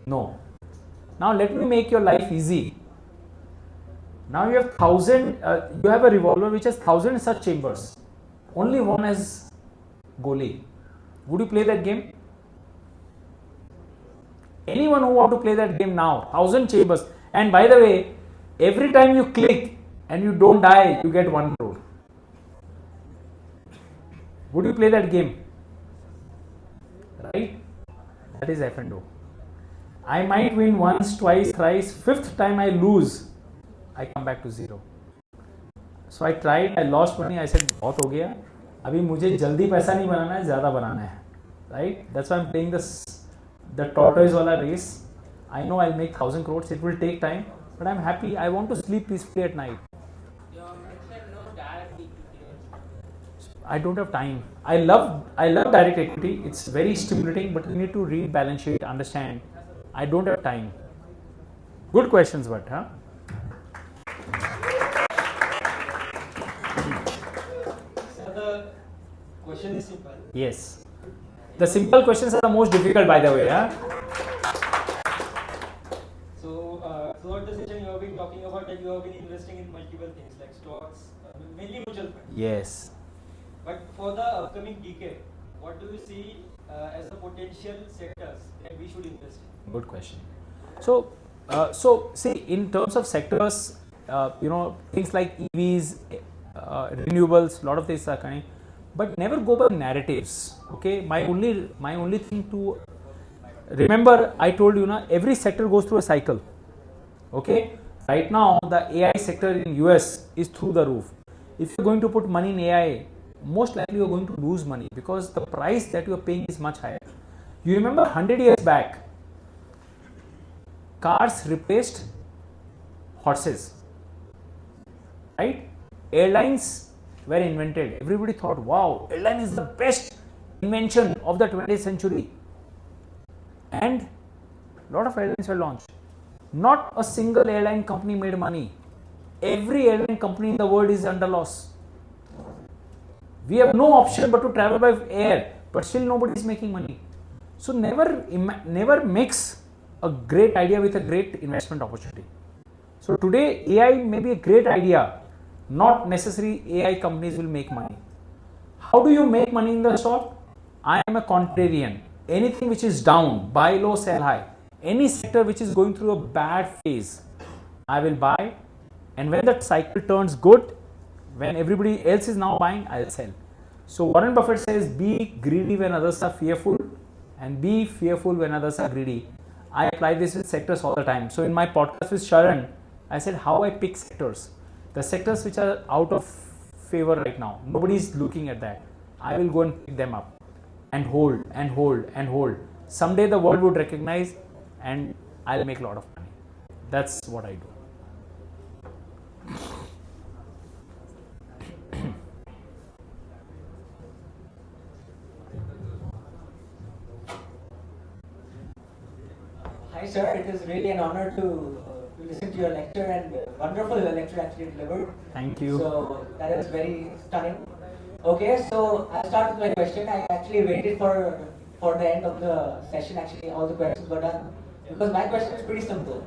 No. Now let me make your life easy. Now you have 1000. You have a revolver which has 1000 such chambers. Only one has goalie. Would you play that game? Anyone who want to play that game now, 1000 chambers. And by the way, every time you click and you don't die, you get 1 crore. Would you play that game? Right? That is F&O. I might win once, twice, thrice, 5th time I lose, I come back to 0. So I tried, I lost money, I said बहुत हो गया, अभी मुझे जल्दी पैसा नहीं बनाना है, ज़्यादा बनाना है, right? That's why I'm playing the tortoise wala race. I know I'll make 1000 crores, it will take time, but I'm happy, I want to sleep peacefully at night. I don't have time. I love direct equity. It's very stimulating, but you need to read balance sheet, understand. I don't have time. Good questions, but huh? So the question is simple. Yes. The simple questions are the most difficult, by the way. Huh? So throughout the session, you have been talking about that you have been investing in multiple things like stocks, mainly mutual funds. Yes. But for the upcoming decade, what do you see as the potential sectors that we should invest in? Good question. So see, in terms of sectors, things like EVs, renewables, a lot of things are coming, but never go by narratives. Okay, my only thing to remember, I told you now, every sector goes through a cycle. Okay, right now the AI sector in US is through the roof. If you're going to put money in AI, most likely you're going to lose money because the price that you're paying is much higher. You remember 100 years back, cars replaced horses, right? Airlines were invented. Everybody thought, wow, airline is the best invention of the 20th century. And a lot of airlines were launched. Not a single airline company made money. Every airline company in the world is under loss. We have no option but to travel by air, but still nobody is making money. So never mix a great idea with a great investment opportunity. So today AI may be a great idea, not necessarily AI companies will make money. How do you make money in the stock? I am a contrarian. Anything which is down, buy low, sell high. Any sector which is going through a bad phase, I will buy, and when that cycle turns good, when everybody else is now buying, I'll sell. So Warren Buffett says, be greedy when others are fearful and be fearful when others are greedy. I apply this with sectors all the time. So in my podcast with Sharan, I said how I pick sectors. The sectors which are out of favor right now, nobody is looking at that. I will go and pick them up and hold and hold and hold. Someday the world would recognize and I'll make a lot of money. That's what I do. Hi sir, it is really an honor to listen to your lecture and wonderful lecture actually delivered. Thank you. So that is very stunning. Okay, so I'll start with my question. I actually waited for the end of the session. Actually, all the questions were done because my question is pretty simple.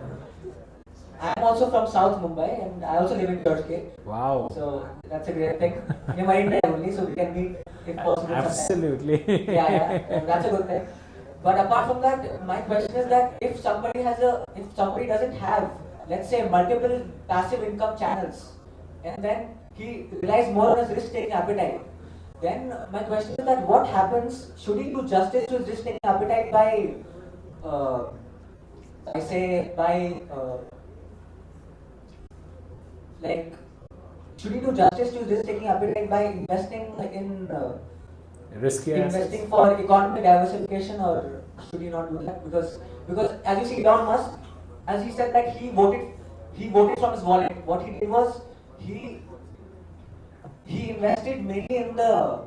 I am also from South Mumbai and I also live in Churchgate. Wow. So that's a great thing. You're Marine Drive only, so we can meet if possible. Absolutely. Yeah, that's a good thing. But apart from that, my question is that if somebody doesn't have, let's say, multiple passive income channels, and then he relies more on his risk-taking appetite, then my question is that what happens? Should he do justice to his risk-taking appetite by should he do justice to his risk-taking appetite by investing in Riskier investing assets? for economic diversification, or should you not do that? Because as you see, Elon Musk, as he said that he voted from his wallet. What he did was he invested mainly in the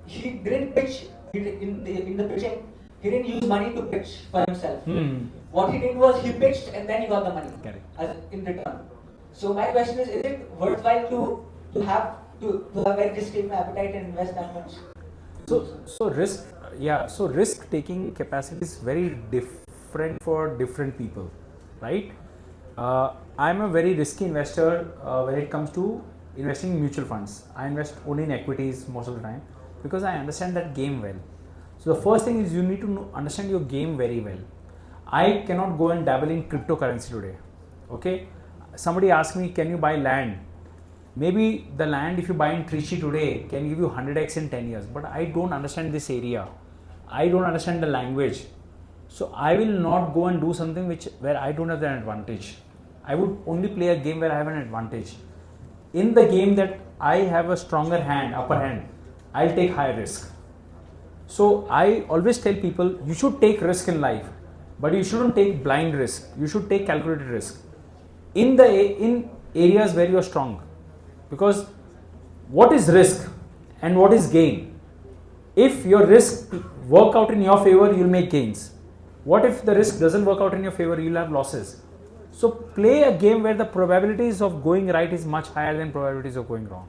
he didn't pitch in the pitching. He didn't use money to pitch for himself. What he did was he pitched and then he got the money Correct. as in return. So my question is it worthwhile to have very risky appetite and invest that much? So risk taking capacity is very different for different people, right? I'm a very risky investor when it comes to investing in mutual funds. I invest only in equities most of the time because I understand that game well. So the first thing is you need to understand your game very well. I cannot go and dabble in cryptocurrency today. Okay, somebody asked me, can you buy land? Maybe the land, if you buy in Trichy today, can give you 100x in 10 years. But I don't understand this area. I don't understand the language. So I will not go and do something where I don't have an advantage. I would only play a game where I have an advantage. In the game that I have a stronger hand, upper hand, I'll take high risk. So I always tell people, you should take risk in life, but you shouldn't take blind risk. You should take calculated risk in areas where you are strong. Because what is risk and what is gain? If your risk work out in your favor, you'll make gains. What if the risk doesn't work out in your favor? You'll have losses. So play a game where the probabilities of going right is much higher than probabilities of going wrong.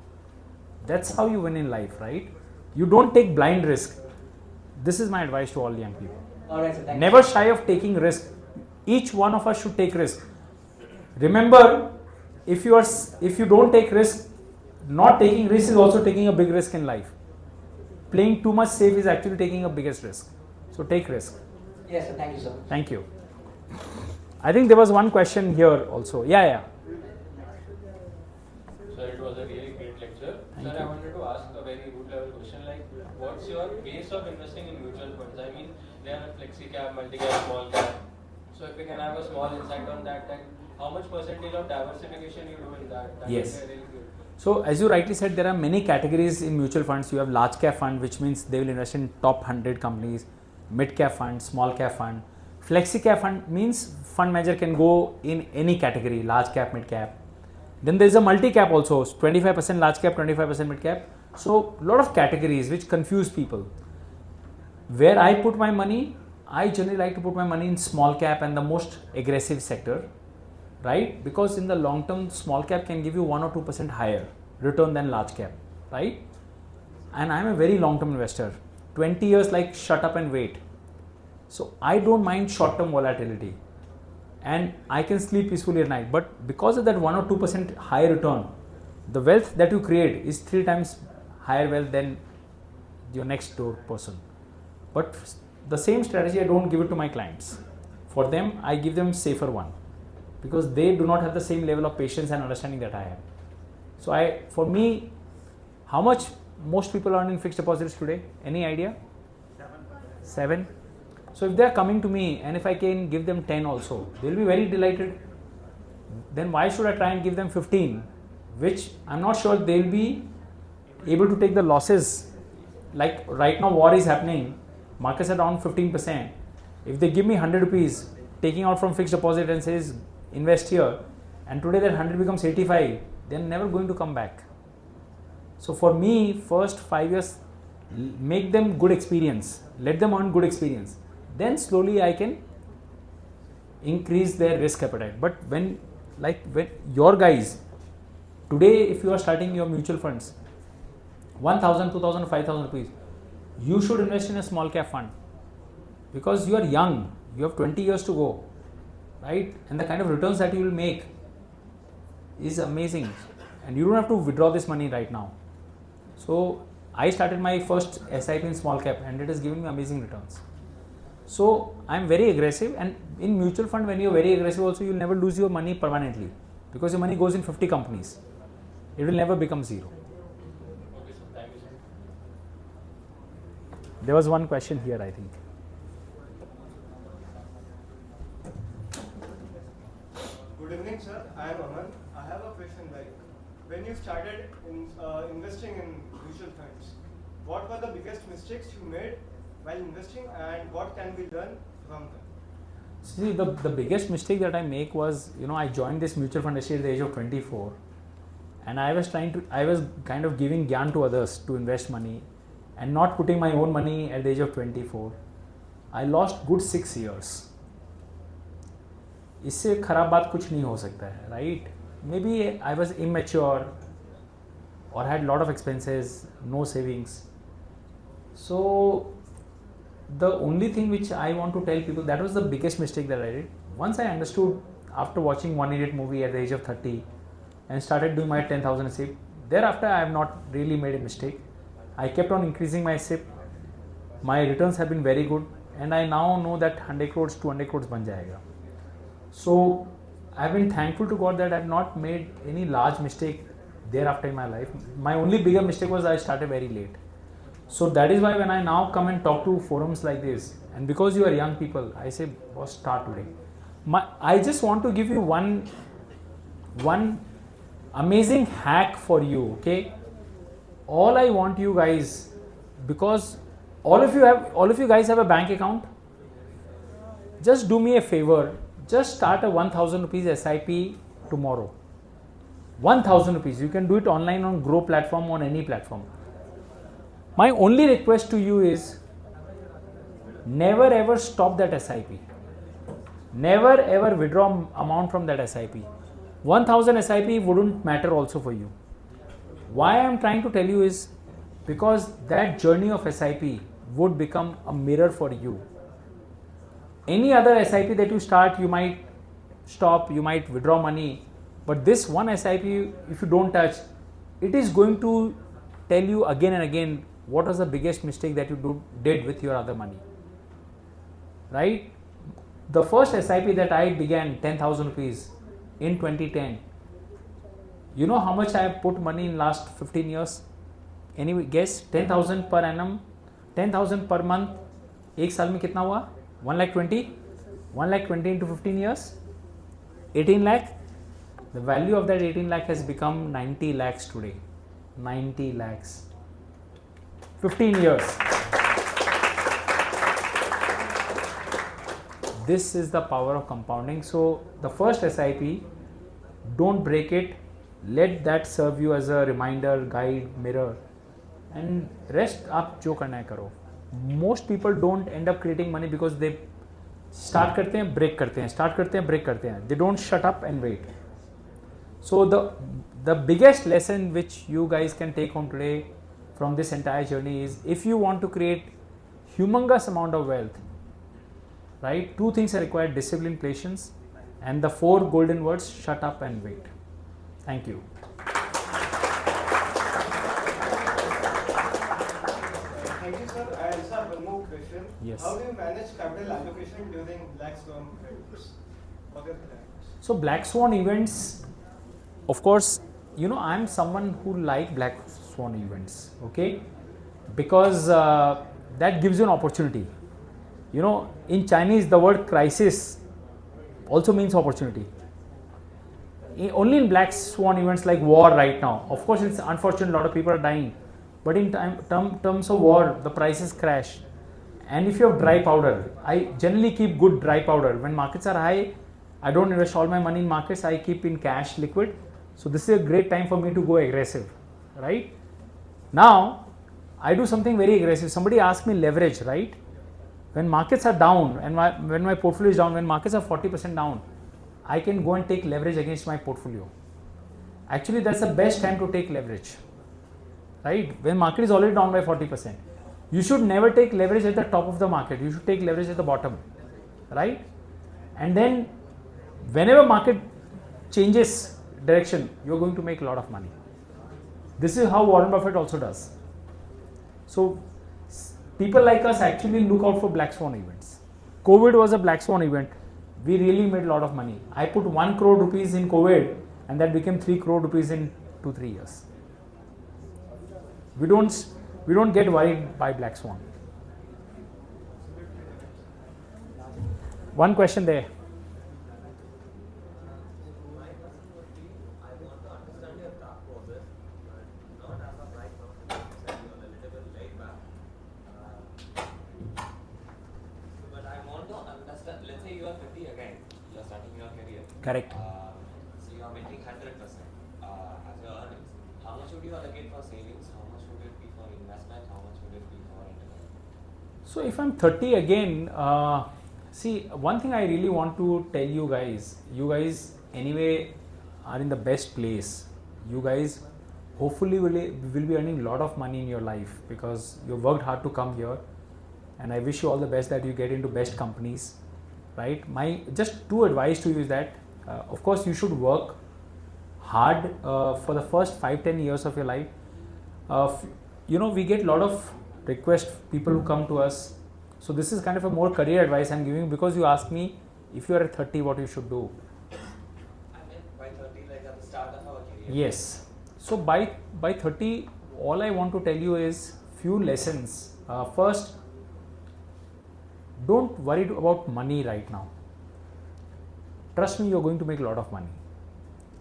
That's how you win in life, right? You don't take blind risk. This is my advice to all young people. All right, sir, Never shy of taking risk. Each one of us should take risk. Remember, if you don't take risk, not taking risk is also taking a big risk in life. Playing too much safe is actually taking a biggest risk. So take risk. Yes, sir. Thank you, sir. Thank you. I think there was one question here also. Yeah. Sir, it was a really great lecture. Sir, I wanted to ask a very root level question like, what's your base of investing in mutual funds? I mean, there are flexi cap, multi cap, small cap. So if we can have a small insight on that, then how much percentage of diversification you do in that? That Yes. would be really good. So as you rightly said, there are many categories in mutual funds. You have large cap fund, which means they will invest in top 100 companies, mid cap fund, small cap fund. Flexi cap fund means fund manager can go in any category, large cap, mid cap. Then there is a multi cap also, 25% large cap, 25% mid cap. So a lot of categories which confuse people. Where I put my money, I generally like to put my money in small cap and the most aggressive sector. Right? Because in the long term, small cap can give you 1 or 2% higher return than large cap, right? And I'm a very long term investor. 20 years like shut up and wait. So I don't mind short term volatility and I can sleep peacefully at night. But because of that 1 or 2% higher return, the wealth that you create is 3 times higher wealth than your next door person. But the same strategy I don't give it to my clients. For them, I give them safer one. Because they do not have the same level of patience and understanding that I have. So for me, how much most people earn in fixed deposits today? Any idea? 7. So if they are coming to me and if I can give them 10 also, they will be very delighted. Then why should I try and give them 15, which I'm not sure they will be able to take the losses. Like right now war is happening, markets are down 15%. If they give me 100 rupees, taking out from fixed deposit and says, invest here, and today that 100 becomes 85, they're never going to come back. So for me, first 5 years, make them good experience, let them earn good experience. Then slowly I can increase their risk appetite. But when your guys, today if you are starting your mutual funds, 1,000, 2,000, 5,000 rupees, you should invest in a small cap fund. Because you are young, you have 20 years to go. Right? And the kind of returns that you will make is amazing. And you don't have to withdraw this money right now. So I started my first SIP in small cap and it is giving me amazing returns. So I'm very aggressive, and in mutual fund when you're very aggressive also, you'll never lose your money permanently because your money goes in 50 companies. It will never become zero. Okay, sir. Thank you, sir. There was one question here, I think. Good evening, sir. I am Aman. I have a question like, when you started investing in mutual funds, what were the biggest mistakes you made while investing and what can we learn from them? See, the biggest mistake that I make was, I joined this mutual fund industry at the age of 24, and I was kind of giving gyan to others to invest money and not putting my own money at the age of 24. I lost good 6 years. इससे खराब बात कुछ नहीं हो सकता है, right? Maybe I was immature or had lot of expenses, no savings. So the only thing which I want to tell people, that was the biggest mistake that I did. Once I understood after watching One Idiot movie at the age of 30 and started doing my 10,000 SIP, thereafter I have not really made a mistake. I kept on increasing my SIP. My returns have been very good, and I now know that 100 crores, 200 crores ban jayega. So I've been thankful to God that I've not made any large mistake thereafter in my life. My only bigger mistake was I started very late. So that is why when I now come and talk to forums like this, and because you are young people, I say, boss, start today. I just want to give you one amazing hack for you, okay? All I want you guys, because all of you guys have a bank account, just do me a favor, just start a 1,000 rupees SIP tomorrow. 1,000 rupees, you can do it online on Grow platform, on any platform. My only request to you is, never ever stop that SIP. Never ever withdraw amount from that SIP. 1,000 SIP wouldn't matter also for you. Why I am trying to tell you is because that journey of SIP would become a mirror for you. Any other SIP that you start, you might stop, you might withdraw money, but this one SIP, if you don't touch, it is going to tell you again and again what was the biggest mistake that you did with your other money, right? The first SIP that I began, 10,000 rupees in 2010, you know how much I have put money in last 15 years? Any guess? 10,000 per annum, 10,000 per month, एक साल में कितना हुआ? 1,20,000? 1,20,000 into 15 years? 18 lakh? The value of that 18 lakh has become 90 lakhs today. 90 lakhs. 15 years. This is the power of compounding. So the first SIP, don't break it. Let that serve you as a reminder, guide, mirror, and rest up जो करना है करो. Most people don't end up creating money because they start करते हैं, break करते हैं, start करते हैं, break करते हैं. They don't shut up and wait. So the biggest lesson which you guys can take home today from this entire journey is, if you want to create humongous amount of wealth, right, two things are required: discipline, patience, and the 4 golden words: shut up and wait. Thank you. Thank you, sir. I also have one more question. Yes. How do you manage capital allocation during black swan events? What are the plans? So black swan events, of course, I'm someone who like black swan events, okay, because that gives you an opportunity. In Chinese, the word crisis also means opportunity. Only in black swan events like war right now, of course it's unfortunate, a lot of people are dying, but in terms of war, the prices crash. And if you have dry powder, I generally keep good dry powder. When markets are high, I don't invest all my money in markets, I keep in cash, liquid. So this is a great time for me to go aggressive, right? Now, I do something very aggressive. Somebody asked me leverage, right? When markets are down and when my portfolio is down, when markets are 40% down, I can go and take leverage against my portfolio. Actually, that's the best time to take leverage, right? When market is already down by 40%. You should never take leverage at the top of the market. You should take leverage at the bottom, right? And then whenever market changes direction, you're going to make a lot of money. This is how Warren Buffett also does. So people like us actually look out for black swan events. COVID was a black swan event. We really made a lot of money. I put 1 crore rupees in COVID and that became 3 crore rupees in 2-3 years. We don't get worried by black swan. One question there. Correct. So you are making 100% as your earnings. How much would you allocate for savings? How much would it be for investment? How much would it be for entertainment? So if I'm 30 again, see, one thing I really want to tell you guys anyway are in the best place. You guys hopefully will be earning a lot of money in your life because you worked hard to come here, and I wish you all the best that you get into best companies, right? My just two advice to you is that of course you should work hard for the first 5-10 years of your life. We get a lot of requests, people who come to us. So this is kind of a more career advice I'm giving because you asked me if you are at 30 what you should do. I meant by 30 like at the start of our career. Yes. So by 30, all I want to tell you is few lessons. First, don't worry about money right now. Trust me, you're going to make a lot of money.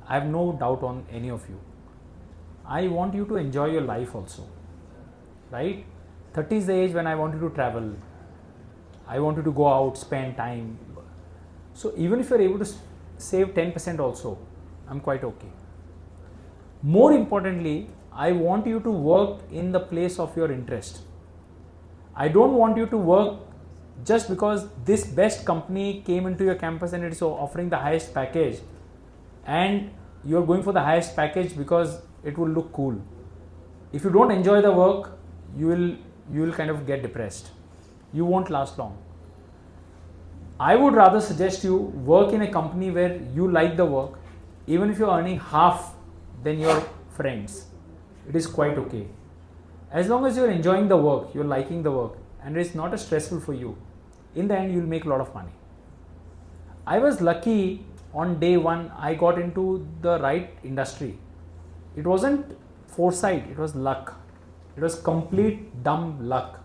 I have no doubt on any of you. I want you to enjoy your life also, right? 30 is the age when I want you to travel. I want you to go out, spend time. So even if you're able to save 10% also, I'm quite okay. More importantly, I want you to work in the place of your interest. I don't want you to work just because this best company came into your campus and it's offering the highest package, and you're going for the highest package because it will look cool. If you don't enjoy the work, you will kind of get depressed. You won't last long. I would rather suggest you work in a company where you like the work, even if you're earning half than your friends. It is quite okay. As long as you're enjoying the work, you're liking the work, and it's not as stressful for you, in the end you'll make a lot of money. I was lucky on day one, I got into the right industry. It wasn't foresight, it was luck. It was complete dumb luck.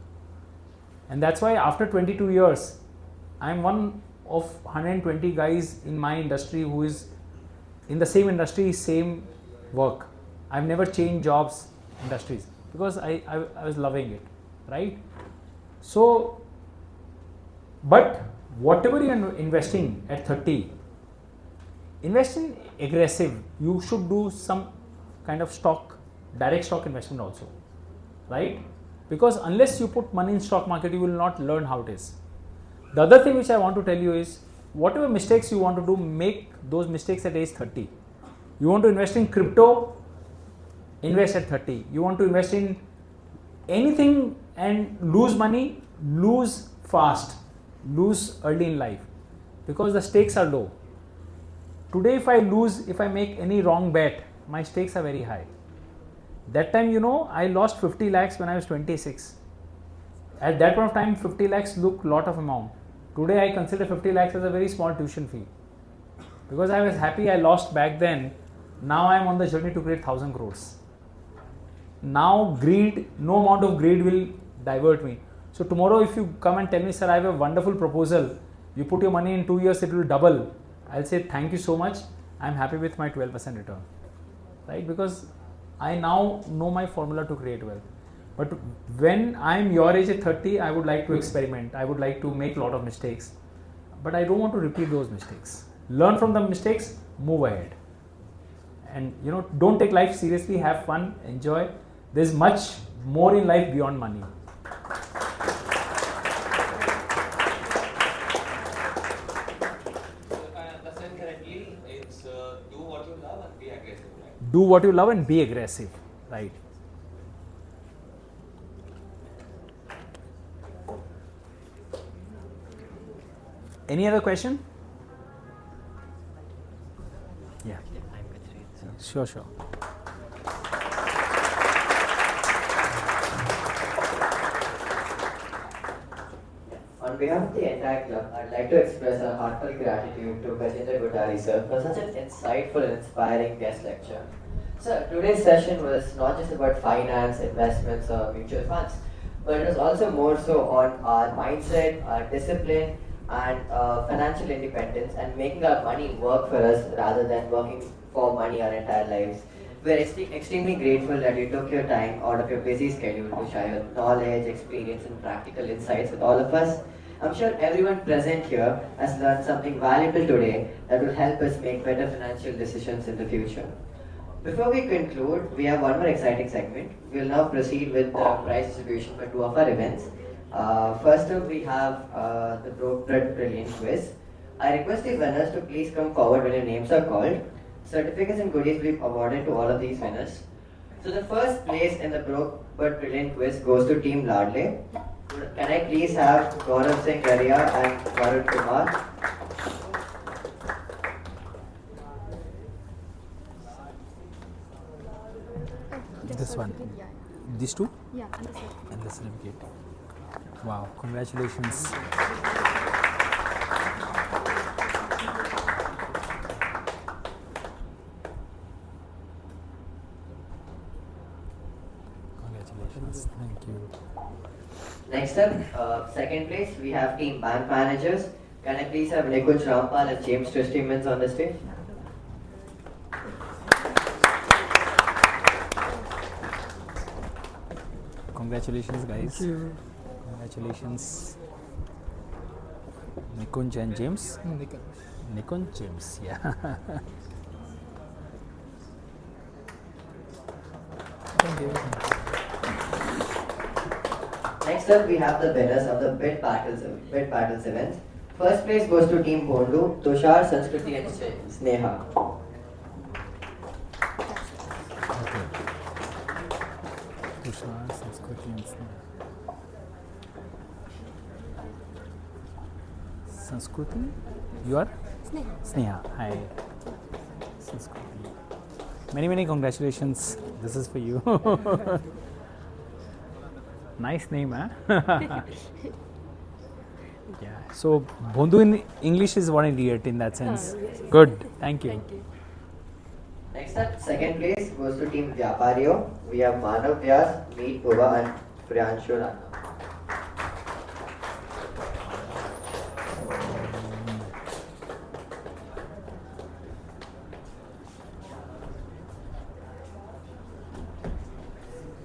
And that's why after 22 years, I'm one of 120 guys in my industry who is in the same industry, same work. I've never changed jobs, industries, because I was loving it, right? So, but whatever you're investing at 30, invest in aggressive. You should do some kind of stock, direct stock investment also, right? Because unless you put money in stock market, you will not learn how it is. The other thing which I want to tell you is, whatever mistakes you want to do, make those mistakes at age 30. You want to invest in crypto, invest at 30. You want to invest in anything and lose money, lose fast, lose early in life, because the stakes are low. Today if I make any wrong bet, my stakes are very high. That time, I lost 50 lakhs when I was 26. At that point of time, 50 lakhs looked a lot of amount. Today I consider 50 lakhs as a very small tuition fee. Because I was happy I lost back then, now I am on the journey to create 1,000 crores. Now no amount of greed will divert me. So tomorrow if you come and tell me, sir, I have a wonderful proposal, you put your money in 2 years, it will double. I'll say, thank you so much, I'm happy with my 12% return. Right? Because I now know my formula to create wealth. But when I'm your age at 30, I would like to experiment. I would like to make a lot of mistakes. But I don't want to repeat those mistakes. Learn from the mistakes, move ahead. And don't take life seriously, have fun, enjoy. There's much more in life beyond money. If I understand correctly, it's do what you love and be aggressive, right? Do what you love and be aggressive, right? Any other question? Yeah. Sure. On behalf of the entire club, I'd like to express our heartfelt gratitude to Gajendra Kothari sir for such an insightful and inspiring guest lecture. Sir, today's session was not just about finance, investments or mutual funds, but it was also more so on our mindset, our discipline and financial independence and making our money work for us rather than working for money our entire lives. We're extremely grateful that you took your time out of your busy schedule to share your knowledge, experience and practical insights with all of us. I'm sure everyone present here has learned something valuable today that will help us make better financial decisions in the future. Before we conclude, we have one more exciting segment. We'll now proceed with the prize distribution for two of our events. First up, we have the ProfNITT Brilliant Quiz. I request the winners to please come forward when your names are called. Certificates and goodies will be awarded to all of these winners. So the first place in the ProfNITT Brilliant Quiz goes to Team Ladle. Can I please have Gaurav Singh Garia and Varun Kumar? This one. Yeah. These two? Yeah, and the certificate. And the certificate. Wow, congratulations. Congratulations. Thank you. Next up, second place, we have Team Bank Managers. Can I please have Nikunj Rampal and James Tristimans on the stage? Congratulations, guys. Thank you. Congratulations. Nikunj and James? Nikunj, James, yeah. Thank you. Next up, we have the winners of the Bid Battles event. First place goes to Team Bondu, Tushar, Sanskriti and Sneha. Okay. Tushar, Sanskriti and Sneha. Sanskriti? You are? Sneha. Sneha. Hi. Sanskriti. Many congratulations. This is for you. Nice name, huh? Yeah. So, Bondu in English is what I get in that sense. Yes. Good. Thank you. Thank you. Next up, second place goes to Team Vyapario. We have Manav Vyas, Meet Bhuva and Priyanshu Rana.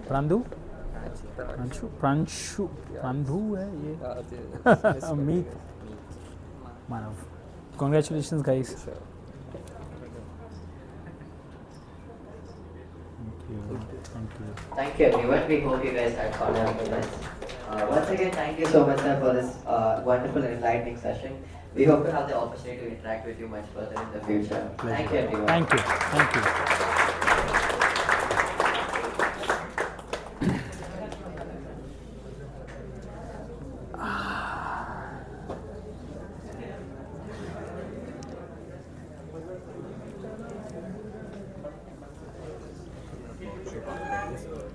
Prandu? Prandu है ये Meet Manav. Congratulations, guys. Thank you everyone. We hope you guys had fun having this. Once again, thank you so much sir for this wonderful and enlightening session. We hope to have the opportunity to interact with you much further in the future. Thank you everyone. Thank you. Thank you.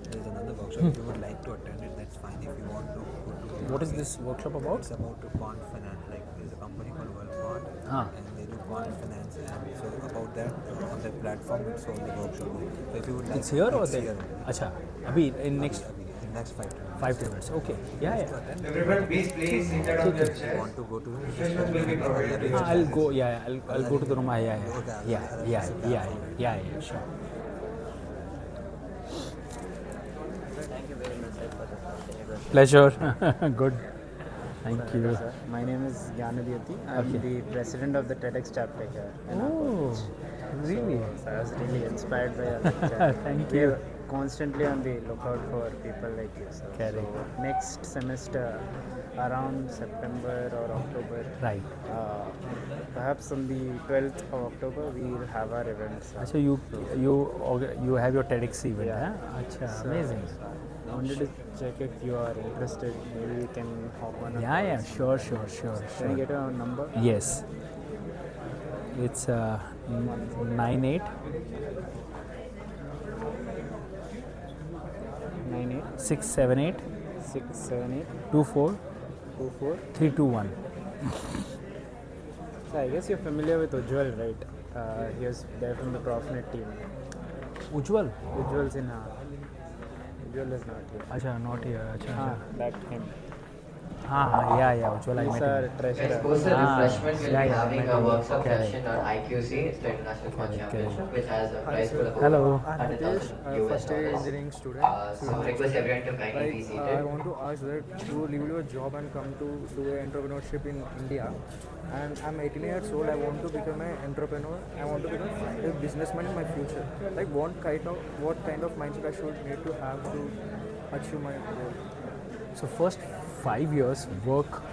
There's another workshop. If you would like to attend it, that's fine. If you want to go to What is this workshop about? It's about to quant finance. Like there's a company called World Quant, and they do quant finance. And so about that on their platform, it's all the workshop. So if you would like, It's here or it's there? here. Acha. Abhi in next In next 5 to 5 minutes. Okay. Yeah. Everyone, please seated on your chairs. Want to go to Refreshments will be provided. I'll go. Yeah. I'll go to the room. Yeah. Sure. Thank you very much sir for the opportunity. Pleasure. Good. Thank you. Sir, my name is Gyanadhyati. I'm the president of the TEDx chapter here. In our college. Really? So I was really inspired by your lecture. Thank We you. are constantly on the lookout for people like you, sir. Correct. So next semester, around September or October, Right. perhaps on the 12th of October, we will have our event. Sir. So you have your TEDx event, Yeah. huh? Acha, So, amazing. I wanted to check if you are interested. Maybe we can hop on a Yeah. call. Sure. Can I get your number? Yes. It's 98 98 678 678 24 24. 321. So I guess you're familiar with Ujjwal, right? He was there from the ProfNITT team. Ujjwal? Ujjwal's in Ujjwal is not here. Acha, not here. Acha. That him. Yeah, Ujjwal, I He's met our him. treasurer. Yes, post the refreshment, we'll yeah, be yeah, having I a met him. workshop Correct. session on IQC, it's the International Quad Correct, Championship, which has a Hi prize sir. pool of Hello. over I'm Nitesh, 100,000 US first year dollars. engineering student. So request everyone to kindly be I seated. want to ask that you leave your job and come to do entrepreneurship in India. And I'm 18 years old. I want to become an entrepreneur. I want to become a businessman in my future. Like what kind of mindset I should need to have to achieve my goal? So first 5 years work